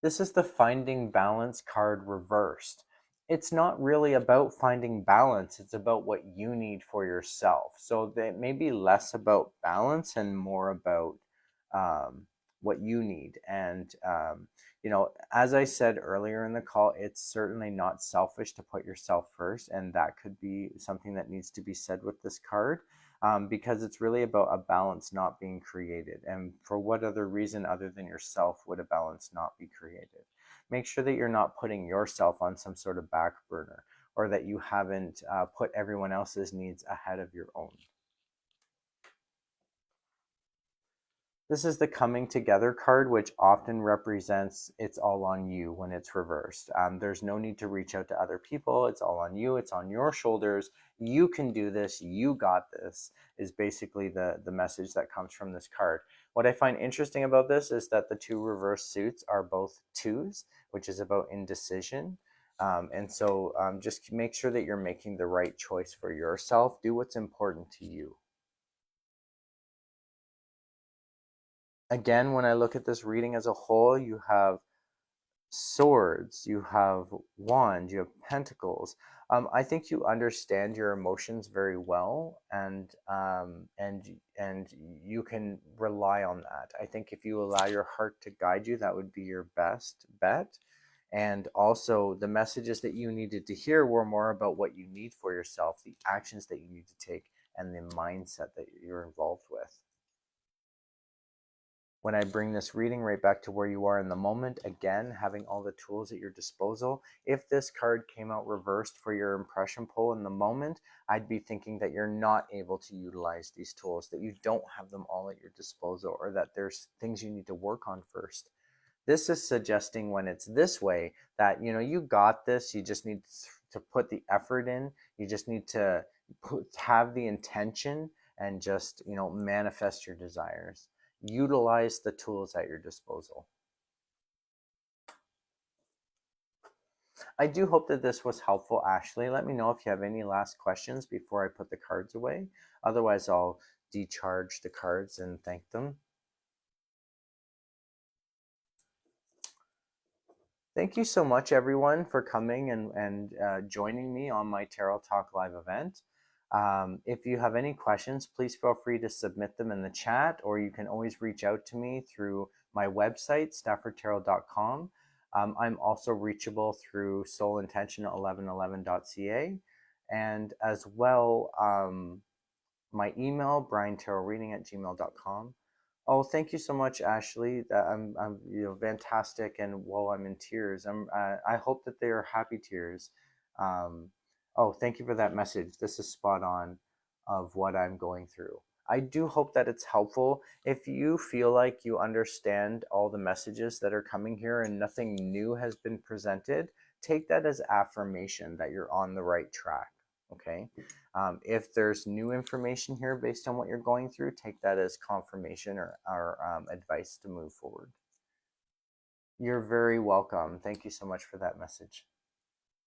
This is the Finding Balance card reversed. It's not really about finding balance, it's about what you need for yourself. So it may be less about balance and more about what you need. And, as I said earlier in the call, it's certainly not selfish to put yourself first. And that could be something that needs to be said with this card. Because it's really about a balance not being created. And for what other reason other than yourself would a balance not be created? Make sure that you're not putting yourself on some sort of back burner, or that you haven't put everyone else's needs ahead of your own. This is the Coming Together card, which often represents it's all on you when it's reversed. There's no need to reach out to other people. It's all on you. It's on your shoulders. You can do this. You got this, is basically the message that comes from this card. What I find interesting about this is that the two reverse suits are both twos, which is about indecision. And so just make sure that you're making the right choice for yourself. Do what's important to you. Again, when I look at this reading as a whole, you have swords, you have wands, you have pentacles. I think you understand your emotions very well, and you can rely on that. I think if you allow your heart to guide you, that would be your best bet. And also, the messages that you needed to hear were more about what you need for yourself, the actions that you need to take, and the mindset that you're involved with. When I bring this reading right back to where you are in the moment, again, having all the tools at your disposal. If this card came out reversed for your impression pull in the moment, I'd be thinking that you're not able to utilize these tools, that you don't have them all at your disposal, or that there's things you need to work on first. This is suggesting, when it's this way, that you got this. You just need to put the effort in. You just need to have the intention, and just manifest your desires. Utilize the tools at your disposal. I do hope that this was helpful, Ashley. Let me know if you have any last questions before I put the cards away. Otherwise, I'll decharge the cards and thank them. Thank you so much, everyone, for coming and joining me on my Tarot Talk Live event. If you have any questions, please feel free to submit them in the chat, or you can always reach out to me through my website, staffordtarot.com. I'm also reachable through soulintention1111.ca, and as well, my email, bryantarotreading@gmail.com. Oh, thank you so much, Ashley. I'm fantastic, and whoa, I'm in tears. I hope that they are happy tears. Um, oh, thank you for that message. This is spot on of what I'm going through. I do hope that it's helpful. If you feel like you understand all the messages that are coming here and nothing new has been presented, take that as affirmation that you're on the right track. Okay. If there's new information here based on what you're going through, take that as confirmation or advice to move forward. You're very welcome. Thank you so much for that message.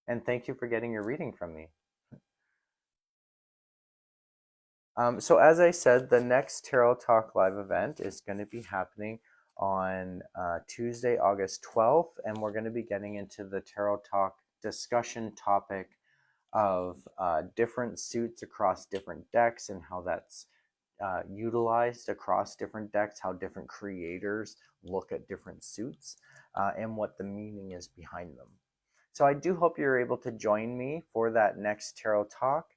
And thank you for getting your reading from me. So as I said, the next Tarot Talk Live event is going to be happening on Tuesday, August 12th, and we're going to be getting into the Tarot Talk discussion topic of different suits across different decks and how that's utilized across different decks, how different creators look at different suits, and what the meaning is behind them. So I do hope you're able to join me for that next Tarot Talk.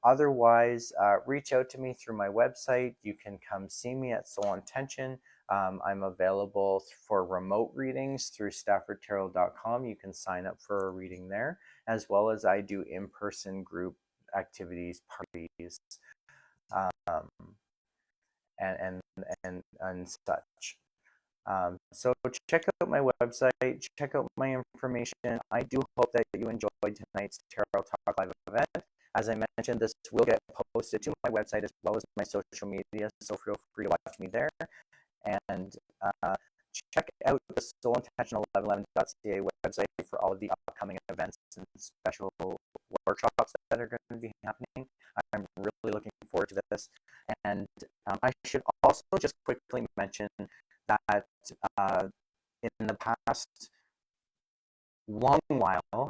Otherwise, reach out to me through my website. You can come see me at Soul Intention. I'm available for remote readings through staffordtarot.com. You can sign up for a reading there, as well as I do in-person group activities, parties, um, and such. So check out my website, check out my information. I do hope that you enjoyed tonight's Tarot Talk Live event. As I mentioned, this will get posted to my website as well as my social media, so feel free to watch me there. And check out the soulintention1111.ca website for all of the upcoming events and special workshops that are going to be happening. I'm really looking forward to this. And I should also just quickly mention that in the past long while,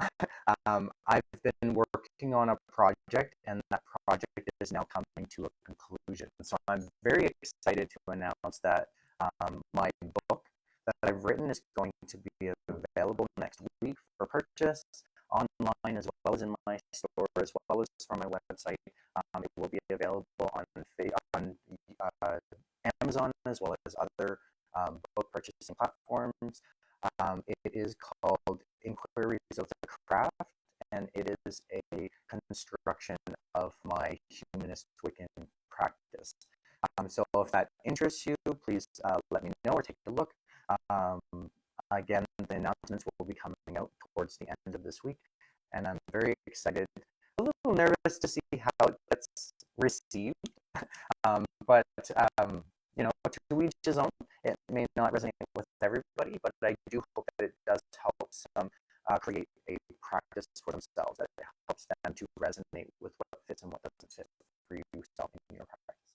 I've been working on a project, and that project is now coming to a conclusion. So I'm very excited to announce that my book that I've written is going to be available next week for purchase online, as well as in my store, as well as from my website. It will be available on Amazon, as well as other book purchasing platforms. It is called Inquiries of the Craft, and it is a construction of my humanist Wiccan practice. So if that interests you, please let me know or take a look. Again, the announcements will be coming out towards the end of this week, and I'm very excited, a little nervous to see how it gets received, but to each his own. It may not resonate with everybody, but I do hope that it does help some create a practice for themselves, that it helps them to resonate with what fits and what doesn't fit for yourself in your practice.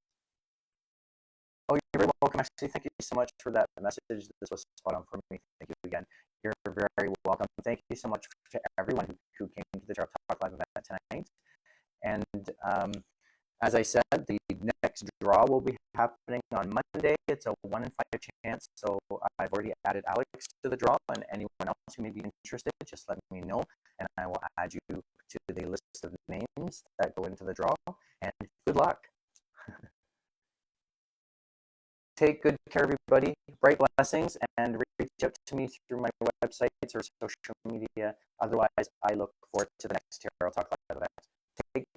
Oh, you're very welcome. Actually, thank you so much for that message. This was spot on for me. Thank you again. You're very welcome. Thank you so much to everyone who came to the Tarot Talk Live event tonight. And as I said, the next draw will be happening on Monday. It's a 1 in 5 chance, so I've already added Alex to the draw, and anyone else who may be interested, just let me know, and I will add you to the list of names that go into the draw, and good luck. Take good care, everybody. Bright blessings, and reach out to me through my websites or social media. Otherwise, I look forward to the next Tarot Talk Live event. Take